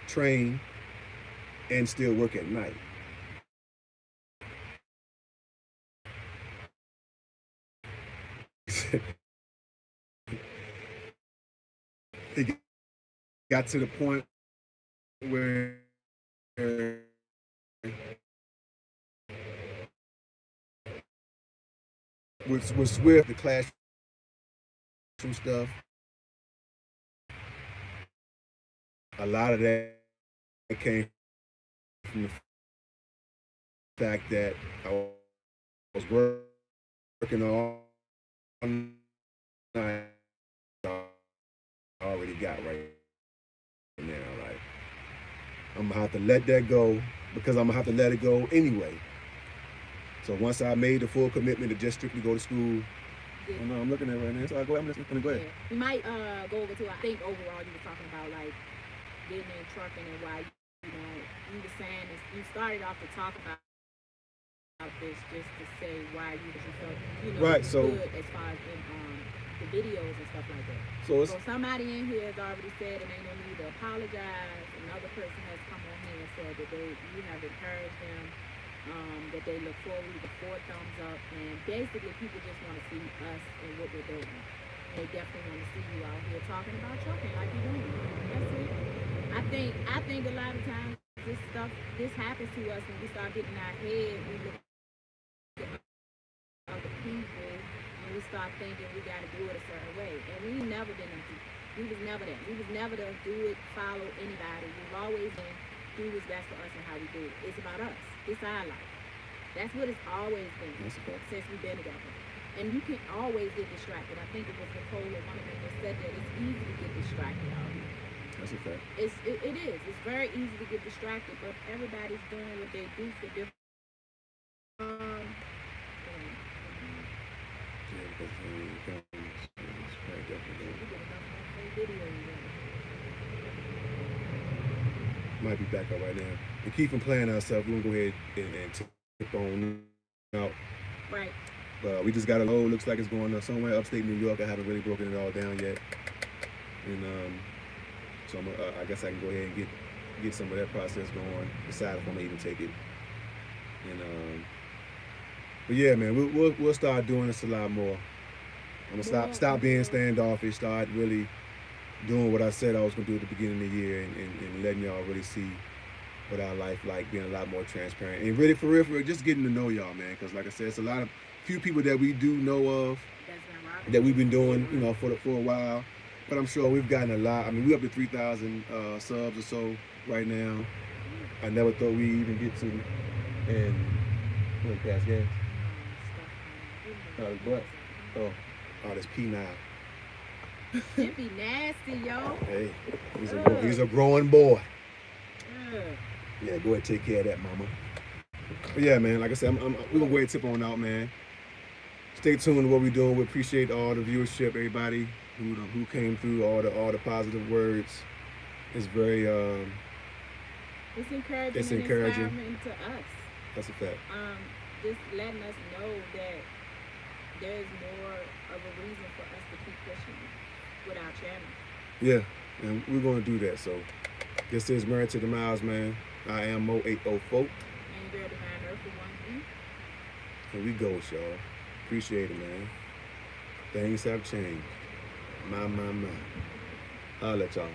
train and still work at night. It got to the point where with Swift, the classroom stuff, a lot of that came from the fact that I was working all night. I already got right now. Like, I'm gonna have to let that go because I'm gonna have to let it go anyway. So once I made the full commitment to just strictly go to school, Yeah. I know I'm looking at it right now. So I go ahead. I'm listening. Go ahead. Yeah. We might go over to, I think overall you were talking about like getting in trucking and why you were saying this, you started off to talk about this just to say why you felt Right, so good as far as in the videos and stuff like that. So somebody in here has already said, and ain't no need to apologize. Another person has come on here and said that you have encouraged them, that they look forward to the 4 thumbs up, and basically people just want to see us and what we're doing. They definitely want to see you out here talking about trucking like you're doing. That's it. I think a lot of times this happens to us when we start getting in our head. We look at other people and we start thinking we got to do it a certain way, and we never been them people. We was never that. We was never to do it, follow anybody. We've always been do what's best for us and how we do it. It's about us. It's our life. That's what it's always been since we've been together. And you can always get distracted. I think it was Nicole or one of them that said that it's easy to get distracted out here. That's a fact. It is. It's very easy to get distracted, but everybody's doing what they do for different. Yeah, because it's quite definitely might be back up right now. To keep from playing ourselves, we're gonna go ahead and tip on out. Right. We just got a load. Looks like it's going somewhere upstate New York. I haven't really broken it all down yet, and so I guess I can go ahead and get some of that process going. Decide if I'm gonna even take it, and but yeah, man, we'll start doing this a lot more. I'm gonna stop being standoffish. Start really doing what I said I was gonna do at the beginning of the year, and letting y'all really see what our life like, being a lot more transparent, and really for real, just getting to know y'all, man. Because like I said, it's a lot of few people that we do know of that we've been doing, for a while. But I'm sure we've gotten a lot. I mean, we're up to 3,000 subs or so right now. I never thought we even get to. And what, past gas? But oh, that's P9. It be nasty, yo. Hey, he's a growing boy. Ugh. Yeah, go ahead and take care of that, mama. But yeah, man, like I said, we're gonna go ahead and tip on out, man. Stay tuned to what we're doing. We appreciate all the viewership, everybody who came through, all the positive words. It's very It's encouraging. It's and encouraging. inspiring to us. That's a fact. Just letting us know that there's more of a reason for us to keep pushing with our channel. Yeah, and we're gonna do that. So this is Married to the Miles, man. I am Mo804. And you're Divine Earth for 1E. Here we go, y'all. Appreciate it, man. Things have changed. My. I'll let y'all.